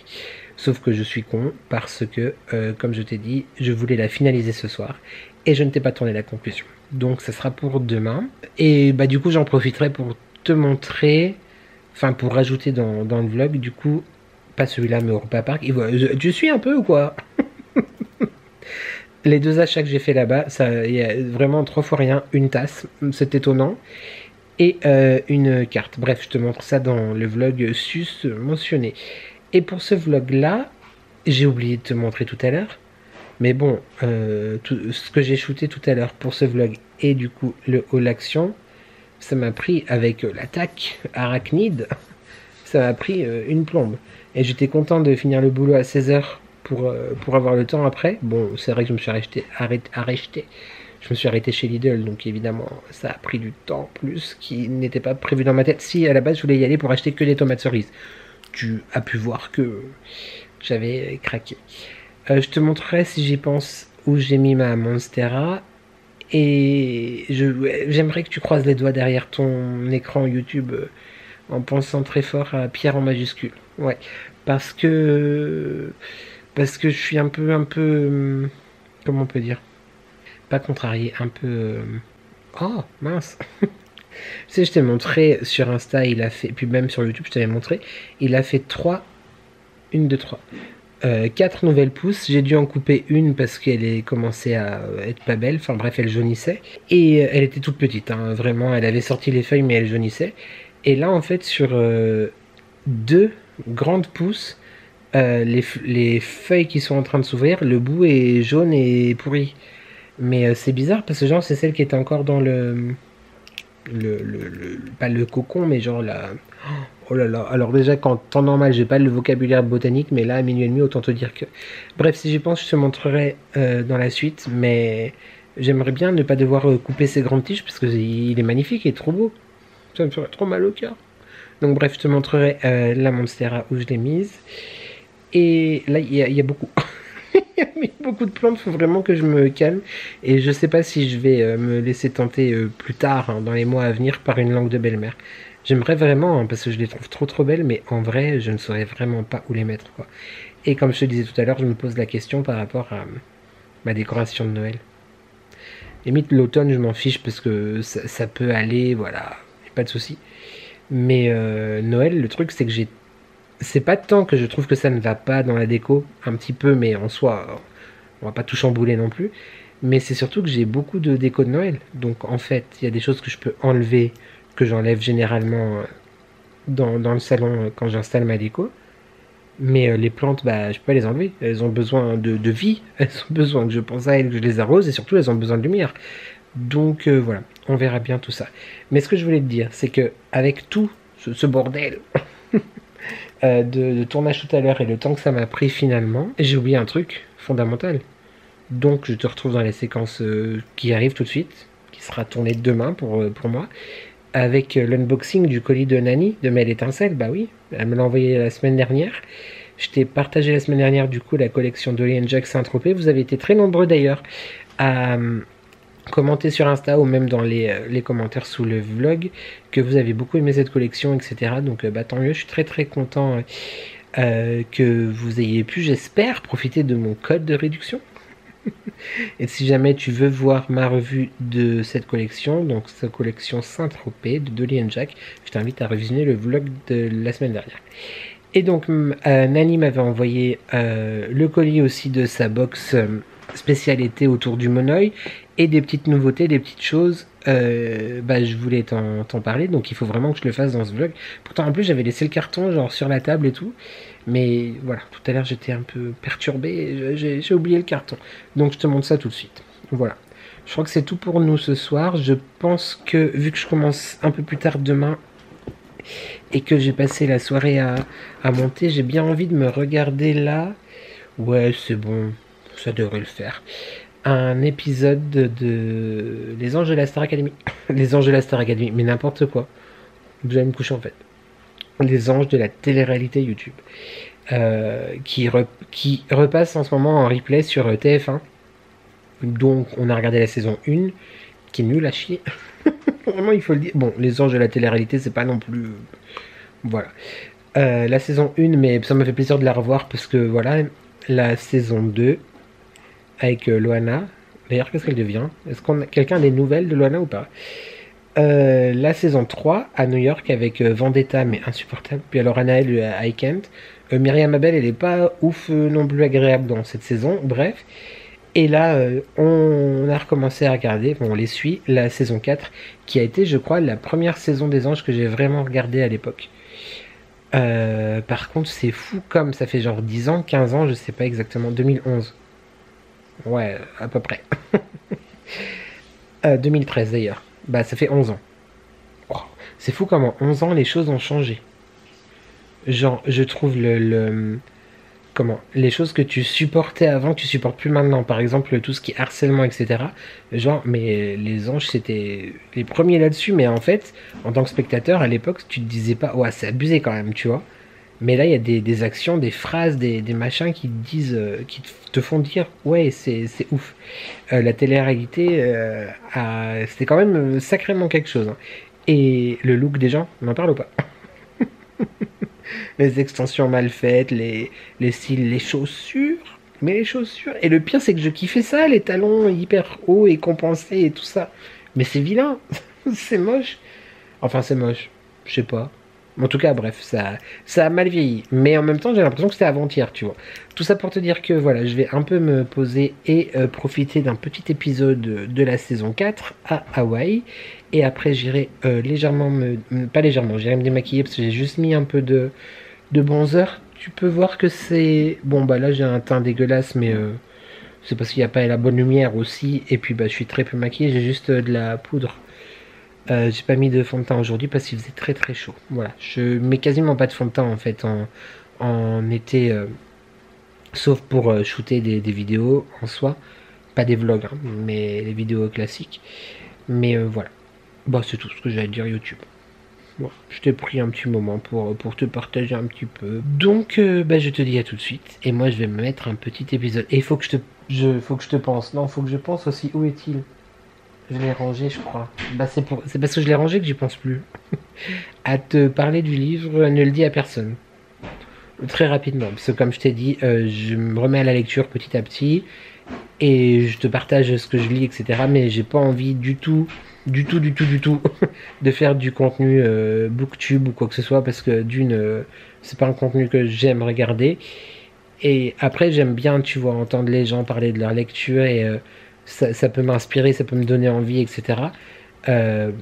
S2: Sauf que je suis con parce que, comme je t'ai dit, je voulais la finaliser ce soir et je ne t'ai pas tourné la conclusion. Donc ça sera pour demain. Et bah du coup j'en profiterai pour te montrer, enfin pour rajouter dans le vlog, du coup, pas celui-là mais Europa Park. Tu suis un peu ou quoi? Les 2 achats que j'ai fait là-bas, ça, il y a vraiment 3 fois rien, une tasse, c'est étonnant, et une carte. Bref, je te montre ça dans le vlog sus mentionné. Et pour ce vlog-là, j'ai oublié de te montrer tout à l'heure, mais bon, ce que j'ai shooté tout à l'heure pour ce vlog, et du coup le haul action, ça m'a pris, avec l'attaque arachnide, ça m'a pris une plombe. Et j'étais content de finir le boulot à 16 h pour avoir le temps après. Bon, c'est vrai que je me suis arrêté chez Lidl, donc évidemment ça a pris du temps plus qui n'était pas prévu dans ma tête. Si à la base je voulais y aller pour acheter que des tomates cerises, tu as pu voir que j'avais craqué. Je te montrerai, si j'y pense, où j'ai mis ma Monstera, et j'aimerais que tu croises les doigts derrière ton écran YouTube, en pensant très fort à Pierre en majuscule. Ouais, parce que je suis un peu, comment on peut dire, pas contrarié, un peu, oh mince. Tu sais, je t'ai montré sur Insta, il a fait, puis même sur YouTube je t'avais montré, il a fait 4 nouvelles pousses. J'ai dû en couper une parce qu'elle est commencé à être pas belle, enfin bref, elle jaunissait, et elle était toute petite, hein, vraiment, elle avait sorti les feuilles mais elle jaunissait. Et là en fait sur 2 grandes pousses, les feuilles qui sont en train de s'ouvrir, le bout est jaune et pourri. Mais c'est bizarre parce que genre c'est celle qui était encore dans pas le cocon, mais genre la... Oh là là, alors déjà qu'en temps normal j'ai pas le vocabulaire botanique, mais là à minuit et demi autant te dire que... Bref, si j'y pense je te montrerai dans la suite, mais j'aimerais bien ne pas devoir couper ces grandes tiges parce qu'il est magnifique et trop beau. Ça me ferait trop mal au cœur. Donc bref, je te montrerai la Monstera où je l'ai mise. Et là, il y a beaucoup. Il y a beaucoup de plantes, il faut vraiment que je me calme. Et je sais pas si je vais me laisser tenter plus tard, hein, dans les mois à venir, par une langue de belle-mère. J'aimerais vraiment, hein, parce que je les trouve trop belles, mais en vrai, je ne saurais vraiment pas où les mettre, quoi. Et comme je te disais tout à l'heure, je me pose la question par rapport à ma décoration de Noël. Limite, l'automne, je m'en fiche parce que ça peut aller, voilà, pas de souci. Mais Noël, le truc, c'est que c'est pas tant que je trouve que ça ne va pas dans la déco, un petit peu, mais en soi, on va pas tout chambouler non plus. Mais c'est surtout que j'ai beaucoup de déco de Noël. Donc en fait, il y a des choses que je peux enlever, que j'enlève généralement dans le salon quand j'installe ma déco. Mais les plantes, bah, je peux pas les enlever. Elles ont besoin de vie, elles ont besoin que je pense à elles, que je les arrose, et surtout elles ont besoin de lumière. Donc voilà, on verra bien tout ça. Mais ce que je voulais te dire, c'est que avec tout ce bordel de tournage tout à l'heure et le temps que ça m'a pris finalement, j'ai oublié un truc fondamental. Donc je te retrouve dans les séquences qui arrivent tout de suite, qui sera tourné demain pour moi, avec l'unboxing du colis de Nani, de Mel Étincelle. Bah oui, elle me l'a envoyé la semaine dernière. Je t'ai partagé la semaine dernière du coup la collection Dolly & Jack Saint-Tropez. Vous avez été très nombreux d'ailleurs à commenter sur Insta ou même dans les commentaires sous le vlog que vous avez beaucoup aimé cette collection, etc. Donc bah, tant mieux, je suis très très content que vous ayez pu, j'espère, profiter de mon code de réduction. Et si jamais tu veux voir ma revue de cette collection, donc cette collection Saint-Tropez de Dolly & Jack, je t'invite à revisionner le vlog de la semaine dernière. Et donc Nani m'avait envoyé le colis aussi de sa box spécialité autour du monoeil et des petites nouveautés, des petites choses. Bah, je voulais t'en parler, donc il faut vraiment que je le fasse dans ce vlog. Pourtant en plus j'avais laissé le carton genre sur la table et tout, mais voilà, tout à l'heure j'étais un peu perturbé, j'ai oublié le carton, donc je te montre ça tout de suite. Voilà, je crois que c'est tout pour nous ce soir. Je pense que vu que je commence un peu plus tard demain et que j'ai passé la soirée à monter, j'ai bien envie de me regarder là. Ouais, c'est bon, ça devrait le faire. Un épisode de Les Anges de la Star Academy. Les Anges de la Star Academy, mais n'importe quoi. Vous allez me coucher en fait. Les Anges de la télé-réalité YouTube. Qui repasse en ce moment en replay sur TF1. Donc on a regardé la saison 1, qui est nulle à chier. Vraiment il faut le dire. Bon, Les Anges de la télé-réalité c'est pas non plus... Voilà. La saison 1, mais ça m'a fait plaisir de la revoir parce que voilà, la saison 2... avec Loana. D'ailleurs, qu'est-ce qu'elle devient? Est-ce qu'on a quelqu'un des nouvelles de Loana ou pas? La saison 3 à New York avec Vendetta, mais insupportable. Puis alors Anaël I Can't. Myriam Abel, elle est pas ouf non plus agréable dans cette saison. Bref. Et là, on a recommencé à regarder, bon, on les suit, la saison 4, qui a été, je crois, la première saison des Anges que j'ai vraiment regardée à l'époque. Par contre, c'est fou comme ça fait genre 10 ans, 15 ans, je sais pas exactement, 2011. Ouais, à peu près. 2013 d'ailleurs. Bah ça fait 11 ans. Oh, c'est fou comment 11 ans les choses ont changé. Genre, je trouve comment les choses que tu supportais avant, que tu supportes plus maintenant. Par exemple, tout ce qui est harcèlement, etc. Genre, mais les Anges, c'était les premiers là-dessus. Mais en fait, en tant que spectateur, à l'époque, tu te disais pas, ouais, c'est abusé quand même, tu vois. Mais là, il y a des actions, des phrases, des machins qui te disent, qui te font dire, ouais, c'est ouf. La télé-réalité, c'était quand même sacrément quelque chose. Hein. Et le look des gens, on en parle ou pas? Les extensions mal faites, les styles, les chaussures. Mais les chaussures. Et le pire, c'est que je kiffais ça, les talons hyper hauts et compensés et tout ça. Mais c'est vilain. C'est moche. Enfin, c'est moche. Je sais pas. En tout cas, bref, ça a mal vieilli. Mais en même temps, j'ai l'impression que c'était avant-hier, tu vois. Tout ça pour te dire que, voilà, je vais un peu me poser et profiter d'un petit épisode de la saison 4 à Hawaï. Et après, j'irai légèrement pas légèrement, j'irai me démaquiller parce que j'ai juste mis un peu de bronzer. Tu peux voir que c'est... Bon, bah là, j'ai un teint dégueulasse, mais c'est parce qu'il n'y a pas la bonne lumière aussi. Et puis, bah, je suis très peu maquillée, j'ai juste de la poudre. J'ai pas mis de fond de teint aujourd'hui parce qu'il faisait très très chaud. Voilà, je mets quasiment pas de fond de teint en fait en été, sauf pour shooter des vidéos en soi, pas des vlogs, hein, mais les vidéos classiques. Mais voilà, bah c'est tout ce que j'allais dire YouTube. Voilà, je t'ai pris un petit moment pour te partager un petit peu. Donc bah, je te dis à tout de suite. Et moi je vais me mettre un petit épisode. Et il faut que faut que je te pense. Non, faut que je pense aussi où est-il. Je l'ai rangé, je crois. Bah, c'est parce que je l'ai rangé que j'y pense plus. À te parler du livre, ne le dis à personne. Très rapidement. Parce que comme je t'ai dit, je me remets à la lecture petit à petit. Et je te partage ce que je lis, etc. Mais j'ai pas envie du tout de faire du contenu booktube ou quoi que ce soit. Parce que c'est pas un contenu que j'aime regarder. Et après, j'aime bien, tu vois, entendre les gens parler de leur lecture et... Ça peut m'inspirer, ça peut me donner envie, etc.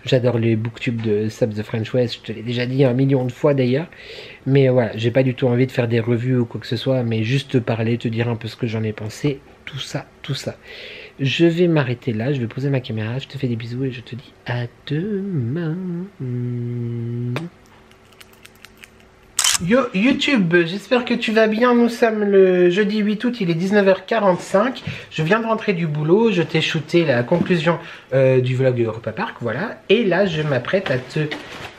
S2: J'adore les booktubes de Sab the French West, je te l'ai déjà dit 1 million de fois d'ailleurs. Mais voilà, j'ai pas du tout envie de faire des revues ou quoi que ce soit, mais juste te parler, te dire un peu ce que j'en ai pensé, tout ça. Je vais m'arrêter là, je vais poser ma caméra, je te fais des bisous et je te dis à demain. Yo YouTube, j'espère que tu vas bien. Nous sommes le jeudi 8 août, il est 19h45. Je viens de rentrer du boulot, je t'ai shooté la conclusion du vlog Europa Park, voilà. Et là, je m'apprête à te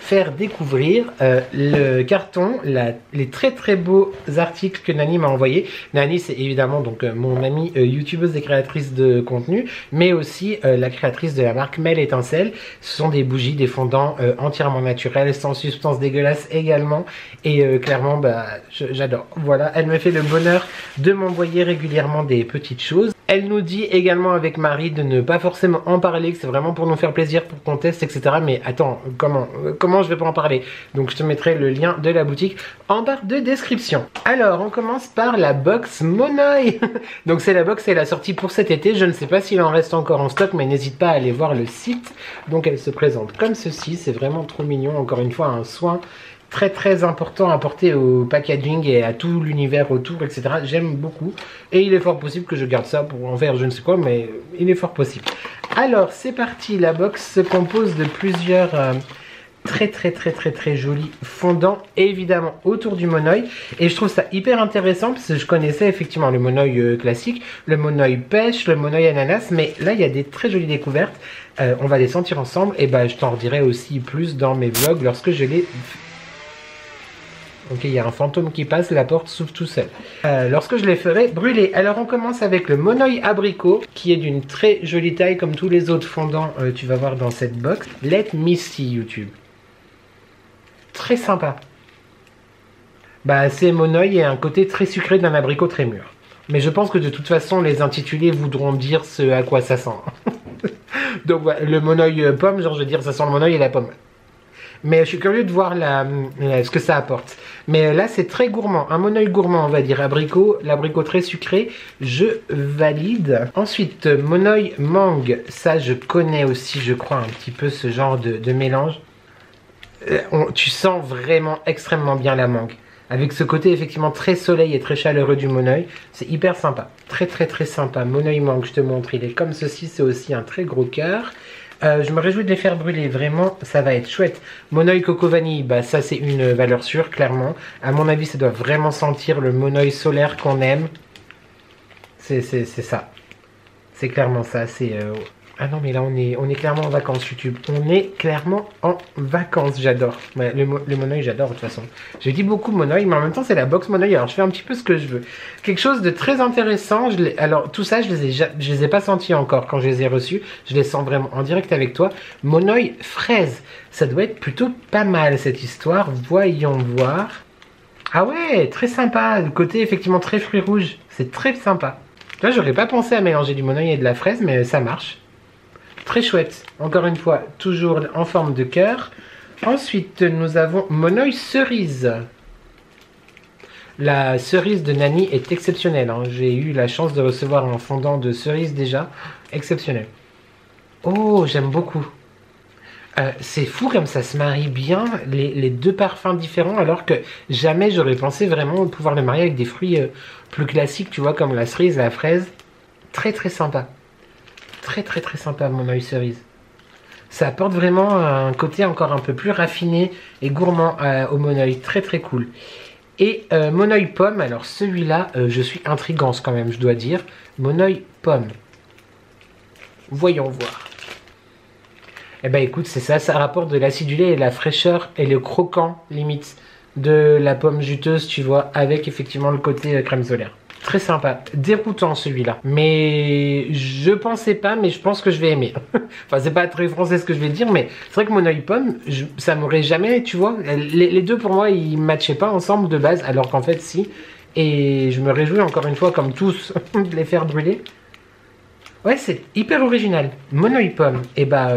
S2: faire découvrir le carton, les très très beaux articles que Nani m'a envoyés. Nani, c'est évidemment donc mon amie youtubeuse et créatrice de contenu, mais aussi la créatrice de la marque Mel Étincelle. Ce sont des bougies, des fondants entièrement naturels, sans substance dégueulasse également, et clairement bah, j'adore. Voilà, elle me fait le bonheur de m'envoyer régulièrement des petites choses. Elle nous dit également avec Marie de ne pas forcément en parler, que c'est vraiment pour nous faire plaisir, pour qu'on teste, etc. Mais attends, comment je vais pas en parler? Donc je te mettrai le lien de la boutique en barre de description. Alors on commence par la box Monoï. Donc c'est la box, elle a sorti pour cet été. Je ne sais pas s'il en reste encore en stock, mais n'hésite pas à aller voir le site. Donc elle se présente comme ceci, c'est vraiment trop mignon. Encore une fois, un soin très très important à apporter au packaging et à tout l'univers autour, etc. J'aime beaucoup et il est fort possible que je garde ça pour en faire je ne sais quoi, mais il est fort possible. Alors c'est parti, la box se compose de plusieurs très jolis fondants évidemment autour du Monoï, et je trouve ça hyper intéressant parce que je connaissais effectivement le Monoï classique, le Monoï pêche, le Monoï ananas, mais là il y a des très jolies découvertes. On va les sentir ensemble et bah je t'en redirai aussi plus dans mes vlogs lorsque je les... Ok, il y a un fantôme qui passe, la porte s'ouvre tout seul. Lorsque je les ferai brûler. Alors on commence avec le Monoï abricot, qui est d'une très jolie taille comme tous les autres fondants, tu vas voir dans cette box. Let me see YouTube. Très sympa. Bah c'est Monoï et un côté très sucré d'un abricot très mûr. Mais je pense que de toute façon les intitulés voudront dire ce à quoi ça sent. Donc voilà, le Monoï pomme, genre je veux dire ça sent le Monoï et la pomme. Mais je suis curieux de voir ce que ça apporte. Mais là, c'est très gourmand. Un Monoï gourmand, on va dire. Abricot, l'abricot très sucré. Je valide. Ensuite, Monoï mangue. Ça, je connais aussi, je crois, un petit peu ce genre de mélange. Tu sens vraiment extrêmement bien la mangue. Avec ce côté, effectivement, très soleil et très chaleureux du Monoï. C'est hyper sympa. Très sympa. Monoï mangue, je te montre. Il est comme ceci. C'est aussi un très gros cœur. Je me réjouis de les faire brûler, vraiment, ça va être chouette. Monoï coco vanille, bah ça c'est une valeur sûre, clairement. À mon avis, ça doit vraiment sentir le Monoï solaire qu'on aime. C'est ça. C'est clairement ça, c'est... Ah non, mais là, on est clairement en vacances, YouTube. On est clairement en vacances, j'adore. Ouais, le Monoï, j'adore, de toute façon. J'ai dit beaucoup Monoï, mais en même temps, c'est la box Monoï, alors je fais un petit peu ce que je veux. Quelque chose de très intéressant, alors, tout ça, je les ai pas sentis encore quand je les ai reçus. Je les sens vraiment en direct avec toi. Monoï fraise, ça doit être plutôt pas mal, cette histoire. Voyons voir. Ah ouais, très sympa. Le côté, effectivement, très fruits rouges. C'est très sympa. Là, j'aurais pas pensé à mélanger du Monoï et de la fraise, mais ça marche. Très chouette, encore une fois, toujours en forme de cœur. Ensuite, nous avons Monoï cerise. La cerise de Nani est exceptionnelle. Hein. J'ai eu la chance de recevoir un fondant de cerise déjà. Exceptionnel. Oh, j'aime beaucoup. C'est fou comme ça se marie bien, les deux parfums différents, alors que jamais j'aurais pensé vraiment pouvoir le marier avec des fruits plus classiques, tu vois, comme la cerise, la fraise. Très sympa. Très sympa, Monoï cerise. Ça apporte vraiment un côté encore un peu plus raffiné et gourmand au Monoï. Très cool. Et Monoï pomme, alors celui-là, je suis intrigante quand même, je dois dire. Monoï pomme. Voyons voir. Eh ben écoute, c'est ça, ça rapporte de l'acidulé et de la fraîcheur et le croquant, limite, de la pomme juteuse, tu vois, avec effectivement le côté crème solaire. Très sympa, déroutant celui-là, mais je pensais pas, mais je pense que je vais aimer. Enfin, c'est pas très français ce que je vais dire, mais c'est vrai que Monoï pomme, ça m'aurait jamais, tu vois, les deux pour moi ils matchaient pas ensemble de base, alors qu'en fait si, et je me réjouis encore une fois comme tous de les faire brûler. Ouais, c'est hyper original. Monoï pomme, et bah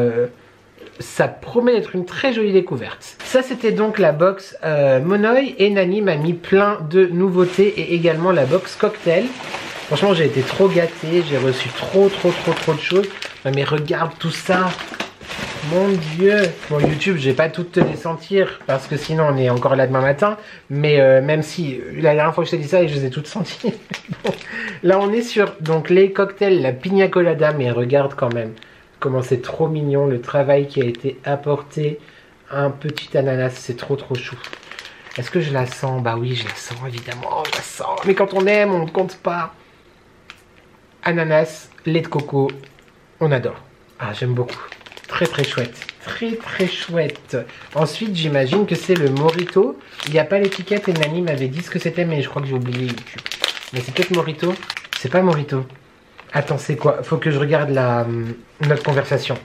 S2: ça promet d'être une très jolie découverte. Ça c'était donc la box Monoï, et Nani m'a mis plein de nouveautés et également la box cocktail. Franchement j'ai été trop gâté, j'ai reçu trop de choses. Mais regarde tout ça, mon dieu. Bon YouTube je vais pas toutes te les sentir parce que sinon on est encore là demain matin. Mais même si la dernière fois que je t'ai dit ça et je les ai toutes senties. Bon, là on est sur donc les cocktails, la pina colada, mais regarde quand même. Comment c'est trop mignon, le travail qui a été apporté. Un petit ananas, c'est trop chou. Est-ce que je la sens? Bah oui, je la sens évidemment, oh, je la sens. Mais quand on aime, on ne compte pas. Ananas, lait de coco, on adore. Ah, j'aime beaucoup. Très très chouette. Très très chouette. Ensuite, j'imagine que c'est le Morito. Il n'y a pas l'étiquette et Nani m'avait dit ce que c'était, mais je crois que j'ai oublié YouTube. Mais c'est peut-être Morito. C'est pas Morito. Attends, c'est quoi? Faut que je regarde notre conversation.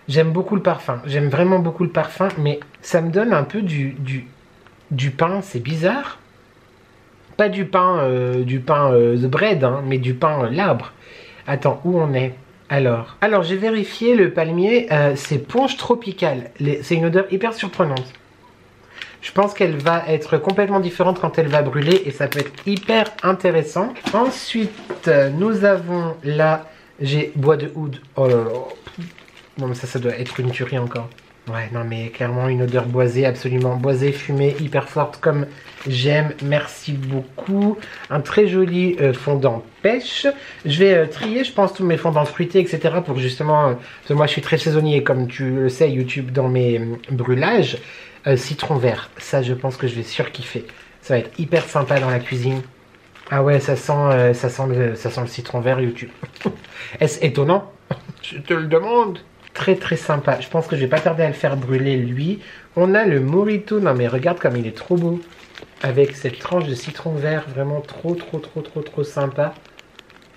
S2: J'aime beaucoup le parfum. J'aime vraiment beaucoup le parfum, mais ça me donne un peu du pain. C'est bizarre. Pas du pain, the bread, hein, mais du pain, l'arbre. Attends, où on est? Alors j'ai vérifié le palmier, c'est ponche tropicale. C'est une odeur hyper surprenante. Je pense qu'elle va être complètement différente quand elle va brûler et ça peut être hyper intéressant. Ensuite, nous avons là, j'ai bois de oud. Oh là là. Non mais ça doit être une tuerie encore. Ouais, non mais clairement une odeur boisée, absolument boisée, fumée, hyper forte comme j'aime. Merci beaucoup. Un très joli fondant pêche. Je vais trier, je pense, tous mes fondants fruités, etc. pour justement, parce que moi je suis très saisonnier, comme tu le sais, YouTube, dans mes brûlages. Citron vert, ça je pense que je vais surkiffer. Ça va être hyper sympa dans la cuisine. Ah ouais, ça sent le citron vert, YouTube. Est-ce étonnant? Je te le demande. Très très sympa. Je pense que je vais pas tarder à le faire brûler lui. On a le Morito. Non mais regarde comme il est trop beau. Avec cette tranche de citron vert. Vraiment trop sympa.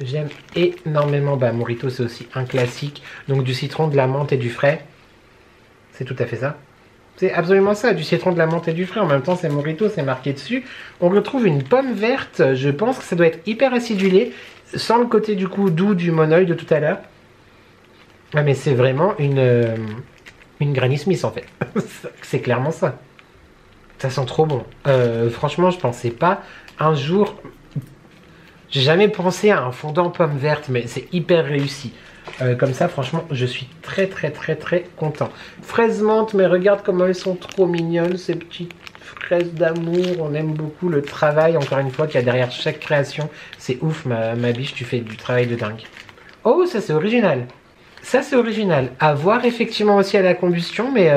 S2: J'aime énormément. Bah Morito c'est aussi un classique. Donc du citron, de la menthe et du frais. C'est tout à fait ça. C'est absolument ça. Du citron, de la menthe et du frais. En même temps c'est Morito, c'est marqué dessus. On retrouve une pomme verte. Je pense que ça doit être hyper acidulé. Sans le côté du coup doux du monoï de tout à l'heure. Ah mais c'est vraiment une Granny Smith en fait. C'est clairement ça. Ça sent trop bon. Franchement, je pensais pas un jour... J'ai jamais pensé à un fondant pomme verte, mais c'est hyper réussi. Comme ça, franchement, je suis très content. Fraises menthe, mais regarde comment elles sont trop mignonnes, ces petites fraises d'amour. On aime beaucoup le travail, encore une fois, qu'il y a derrière chaque création. C'est ouf, ma biche, tu fais du travail de dingue. Oh, ça c'est original. Ça c'est original. À voir effectivement aussi à la combustion, mais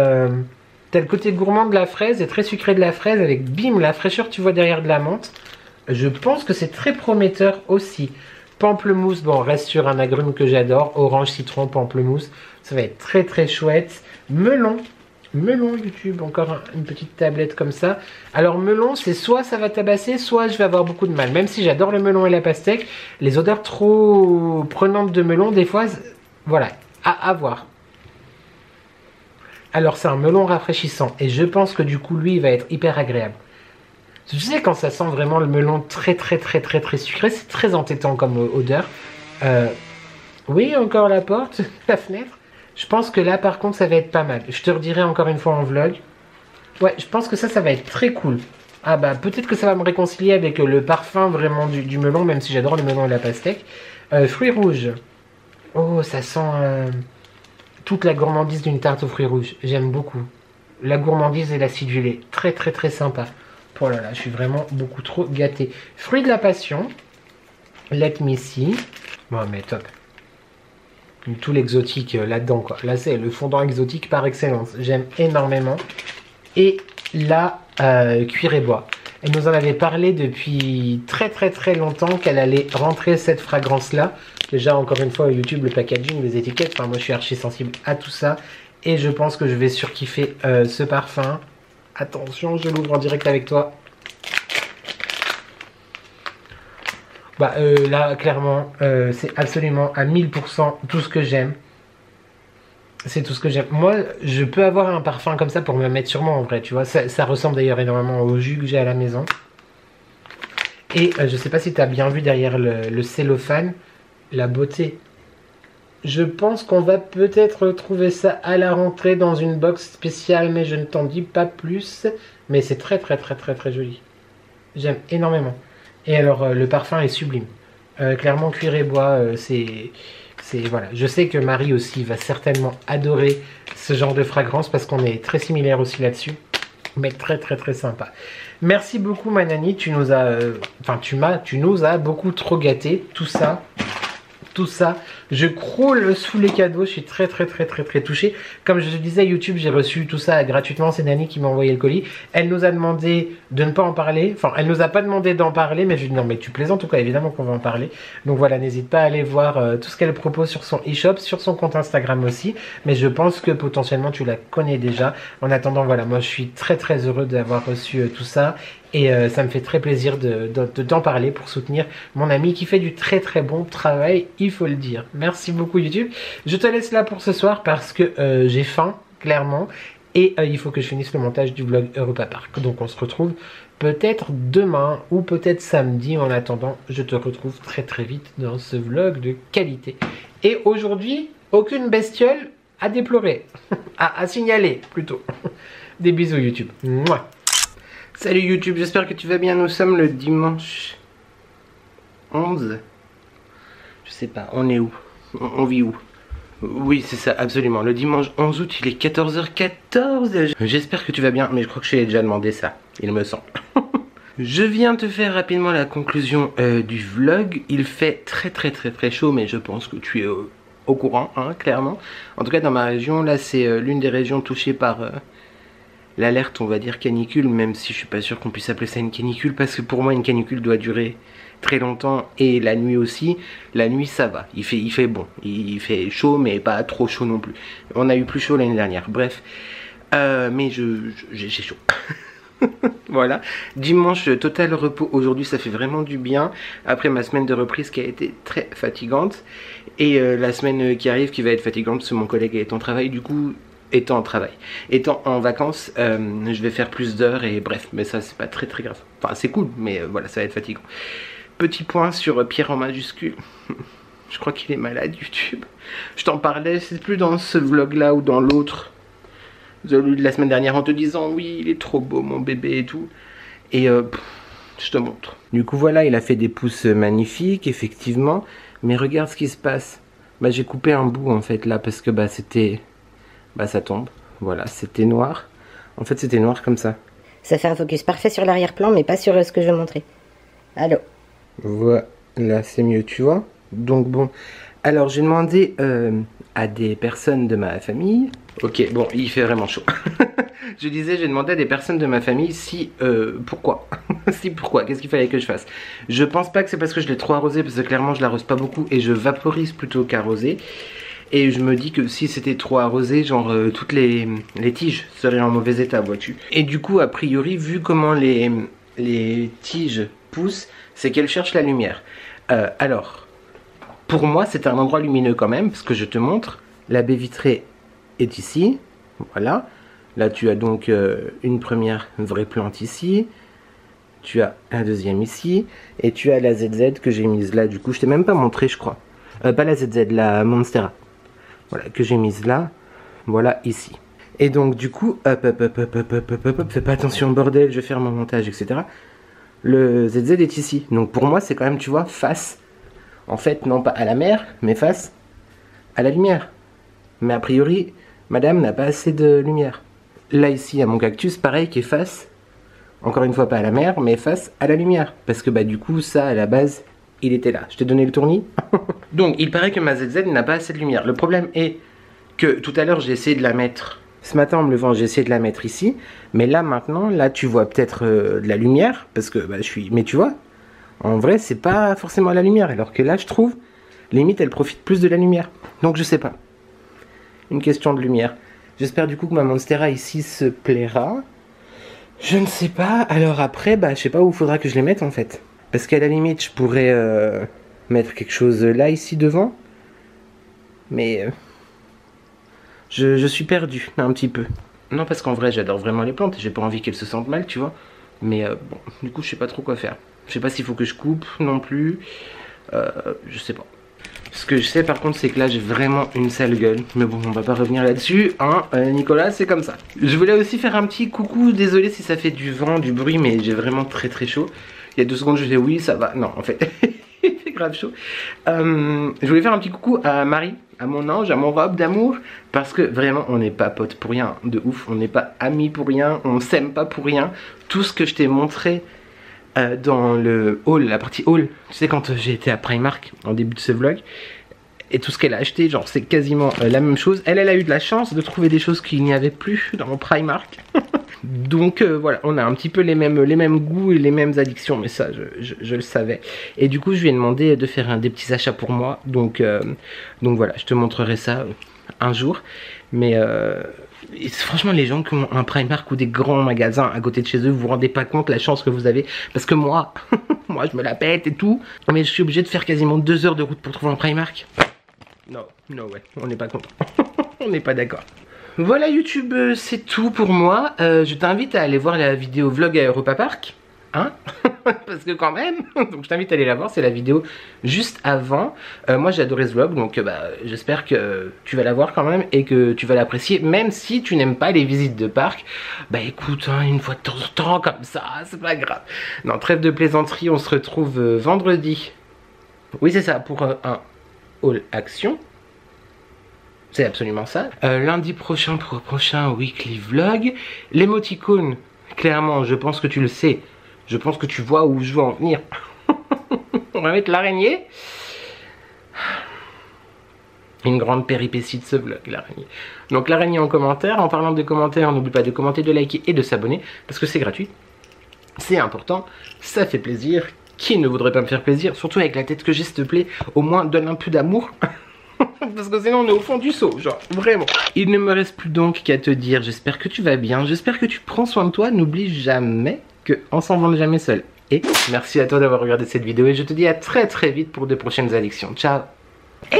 S2: t'as le côté gourmand de la fraise et très sucré de la fraise avec bim, la fraîcheur tu vois derrière de la menthe. Je pense que c'est très prometteur aussi. Pamplemousse, bon, on reste sur un agrume que j'adore. Orange, citron, pamplemousse. Ça va être très chouette. Melon. Melon YouTube, encore une petite tablette comme ça. Alors melon, c'est soit ça va tabasser, soit je vais avoir beaucoup de mal. Même si j'adore le melon et la pastèque, les odeurs trop prenantes de melon, des fois... Voilà, à voir. Alors c'est un melon rafraîchissant et je pense que du coup lui il va être hyper agréable. Tu sais quand ça sent vraiment le melon très sucré, c'est très entêtant comme odeur. Oui, encore la porte, la fenêtre. Je pense que là par contre ça va être pas mal. Je te redirai encore une fois en vlog. Ouais, je pense que ça va être très cool. Ah bah peut-être que ça va me réconcilier avec le parfum vraiment du melon, même si j'adore le melon et la pastèque. Fruits rouges. Oh, ça sent toute la gourmandise d'une tarte aux fruits rouges. J'aime beaucoup. La gourmandise et l'acidulé. Très sympa. Oh là là, je suis vraiment beaucoup trop gâté. Fruits de la passion. Let me see. Bon, mais top. Tout l'exotique là-dedans, quoi. Là, c'est le fondant exotique par excellence. J'aime énormément. Et là, cuir et bois. Elle nous en avait parlé depuis très longtemps qu'elle allait rentrer cette fragrance-là. Déjà, encore une fois, YouTube, le packaging, les étiquettes. Enfin, moi, je suis archi sensible à tout ça. Et je pense que je vais surkiffer ce parfum. Attention, je l'ouvre en direct avec toi. Bah, là, clairement, c'est absolument à 1000% tout ce que j'aime. C'est tout ce que j'aime. Moi, je peux avoir un parfum comme ça pour me mettre sur moi, en vrai, tu vois. Ça ressemble d'ailleurs énormément au jus que j'ai à la maison. Et je sais pas si tu as bien vu derrière le cellophane, la beauté. Je pense qu'on va peut-être trouver ça à la rentrée dans une box spéciale, mais je ne t'en dis pas plus. Mais c'est très joli. J'aime énormément. Et alors, le parfum est sublime. Clairement, cuir et bois, voilà. Je sais que Marie aussi va certainement adorer ce genre de fragrance parce qu'on est très similaires aussi là-dessus. Mais très sympa. Merci beaucoup Manani, tu nous as beaucoup trop gâté. Tout tout ça. Je croule sous les cadeaux, je suis très touché. Comme je te disais, YouTube, j'ai reçu tout ça gratuitement. C'est Nani qui m'a envoyé le colis. Elle nous a demandé de ne pas en parler. Enfin, elle nous a pas demandé d'en parler, mais je lui ai dit non mais tu plaisantes ou quoi, évidemment qu'on va en parler. Donc voilà, n'hésite pas à aller voir tout ce qu'elle propose sur son e-shop, sur son compte Instagram aussi. Mais je pense que potentiellement tu la connais déjà. En attendant, voilà, moi je suis très heureux d'avoir reçu tout ça. Et ça me fait très plaisir de t'en parler pour soutenir mon ami qui fait du très bon travail, il faut le dire. Merci beaucoup YouTube. Je te laisse là pour ce soir parce que j'ai faim, clairement. Et il faut que je finisse le montage du vlog Europa Park. Donc on se retrouve peut-être demain ou peut-être samedi. En attendant, je te retrouve très vite dans ce vlog de qualité. Et aujourd'hui, aucune bestiole à déplorer. à signaler plutôt. Des bisous YouTube. Mouah. Salut YouTube, j'espère que tu vas bien. Nous sommes le dimanche 11. Je sais pas, on est où? On vit où? Oui, c'est ça, absolument. Le dimanche 11 août, il est 14h14. J'espère que tu vas bien, mais je crois que je t'ai déjà demandé ça, il me semble. Je viens te faire rapidement la conclusion du vlog. Il fait très chaud, mais je pense que tu es au courant, hein, clairement. En tout cas, dans ma région, là, c'est l'une des régions touchées par... l'alerte, on va dire canicule, même si je suis pas sûr qu'on puisse appeler ça une canicule, parce que pour moi une canicule doit durer très longtemps, et la nuit aussi. La nuit ça va, il fait bon, il fait chaud mais pas trop chaud non plus. On a eu plus chaud l'année dernière, bref, mais j'ai chaud. Voilà, dimanche total repos aujourd'hui, ça fait vraiment du bien après ma semaine de reprise qui a été très fatigante, et la semaine qui arrive qui va être fatigante parce que mon collègue est en travail, du coup étant en vacances, je vais faire plus d'heures et bref, mais ça c'est pas très grave. Enfin c'est cool, mais voilà, ça va être fatigant. Petit point sur Pierre en majuscule. Je crois qu'il est malade YouTube. Je t'en parlais, c'est plus dans ce vlog là ou dans l'autre, celui de la semaine dernière, en te disant oui il est trop beau mon bébé et tout. Et je te montre. Du coup voilà, il a fait des pouces magnifiques effectivement, mais regarde ce qui se passe. Bah j'ai coupé un bout en fait là parce que bah c'était... Bah ça tombe, voilà, c'était noir. En fait c'était noir comme ça.
S3: Ça fait un focus parfait sur l'arrière-plan, mais pas sur ce que je veux montrer. Allô.
S2: Voilà, c'est mieux, tu vois. Donc bon, alors j'ai demandé à des personnes de ma famille. Ok, bon, il fait vraiment chaud. Je disais, j'ai demandé à des personnes de ma famille si, pourquoi pourquoi, qu'est-ce qu'il fallait que je fasse. Je pense pas que c'est parce que je l'ai trop arrosé, parce que clairement je l'arrose pas beaucoup et je vaporise plutôt qu'arroser. Et je me dis que si c'était trop arrosé, genre toutes les tiges seraient en mauvais état, vois-tu. Et du coup, a priori, vu comment les tiges poussent, c'est qu'elles cherchent la lumière. Alors, pour moi, c'est un endroit lumineux quand même, parce que je te montre, la baie vitrée est ici, voilà. Là, tu as donc une première vraie plante ici, tu as un deuxième ici, et tu as la ZZ que j'ai mise là, du coup, je t'ai même pas montré, je crois. Pas la ZZ, la Monstera. Voilà, que j'ai mise là, voilà, ici. Et donc, du coup, fais pas attention, bordel, je vais faire mon montage, etc. Le ZZ est ici. Donc, pour moi, c'est quand même, tu vois, face. En fait, non pas à la mer, mais face à la lumière. Mais a priori, madame n'a pas assez de lumière. Là, ici, il y a mon cactus, pareil, qui est face. Encore une fois, pas à la mer, mais face à la lumière. Parce que, bah, du coup, ça, à la base... il était là. Je t'ai donné le tournis. Donc, il paraît que ma ZZ n'a pas assez de lumière. Le problème est que tout à l'heure, j'ai essayé de la mettre... Ce matin, en me levant, j'ai essayé de la mettre ici. Mais là, maintenant, là, tu vois peut-être de la lumière. Parce que, bah, je suis... Mais tu vois, en vrai, c'est pas forcément la lumière. Alors que là, je trouve, limite, elle profite plus de la lumière. Donc, je sais pas. Une question de lumière. J'espère, du coup, que ma Monstera, ici, se plaira. Je ne sais pas. Alors après, bah, je sais pas où il faudra que je les mette, en fait. Parce qu'à la limite, je pourrais mettre quelque chose là, ici, devant. Mais je suis perdu, un petit peu. Non, parce qu'en vrai, j'adore vraiment les plantes. J'ai pas envie qu'elles se sentent mal, tu vois. Mais bon, du coup, je sais pas trop quoi faire. Je sais pas s'il faut que je coupe non plus. Je sais pas. Ce que je sais, par contre, c'est que là, j'ai vraiment une sale gueule. Mais bon, on va pas revenir là-dessus, hein. Nicolas, c'est comme ça. Je voulais aussi faire un petit coucou. Désolé si ça fait du vent, du bruit, mais j'ai vraiment très chaud. Il y a 2 secondes, je disais oui, ça va. Non, en fait, il fait grave chaud. Je voulais faire un petit coucou à Marie, à mon ange, à mon robe d'amour. Parce que vraiment, on n'est pas potes pour rien. De ouf, on n'est pas amis pour rien. On s'aime pas pour rien. Tout ce que je t'ai montré dans le haul, la partie haul. Tu sais, quand j'ai été à Primark, en début de ce vlog, Et tout ce qu'elle a acheté, genre c'est quasiment la même chose. Elle a eu de la chance de trouver des choses qu'il n'y avait plus dans mon Primark. Donc voilà, on a un petit peu les mêmes goûts et les mêmes addictions, mais ça je le savais. Et du coup je lui ai demandé de faire des petits achats pour moi. Donc voilà, je te montrerai ça un jour. Mais franchement, les gens qui ont un Primark ou des grands magasins à côté de chez eux, vous vous rendez pas compte la chance que vous avez. Parce que moi, moi je me la pète et tout, mais je suis obligé de faire quasiment 2 heures de route pour trouver un Primark. Non, ouais, on n'est pas content. On n'est pas d'accord. Voilà YouTube, c'est tout pour moi. Je t'invite à aller voir la vidéo vlog à Europa Park. Hein? Parce que quand même, donc je t'invite à aller la voir, c'est la vidéo juste avant. Moi j'ai adoré ce vlog, donc j'espère que tu vas la voir quand même et que tu vas l'apprécier, même si tu n'aimes pas les visites de parc. Bah écoute, hein, une fois de temps en temps comme ça, c'est pas grave. Non, trêve de plaisanterie, on se retrouve vendredi. Oui c'est ça, pour un haul action. C'est absolument ça. Lundi prochain pour le prochain weekly vlog. L'émoticône, clairement, je pense que tu le sais. Je pense que tu vois où je veux en venir. On va mettre l'araignée. Une grande péripétie de ce vlog, l'araignée. Donc l'araignée en commentaire. En parlant de commentaires, n'oublie pas de commenter, de liker et de s'abonner. Parce que c'est gratuit. C'est important. Ça fait plaisir. Qui ne voudrait pas me faire plaisir? Surtout avec la tête que j'ai, s'il te plaît. Au moins, donne un peu d'amour. Parce que sinon on est au fond du seau, genre vraiment. Il ne me reste plus donc qu'à te dire, j'espère que tu vas bien, j'espère que tu prends soin de toi, n'oublie jamais qu'on s'en va jamais seul. Et merci à toi d'avoir regardé cette vidéo et je te dis à très vite pour de prochaines addictions. Ciao. Et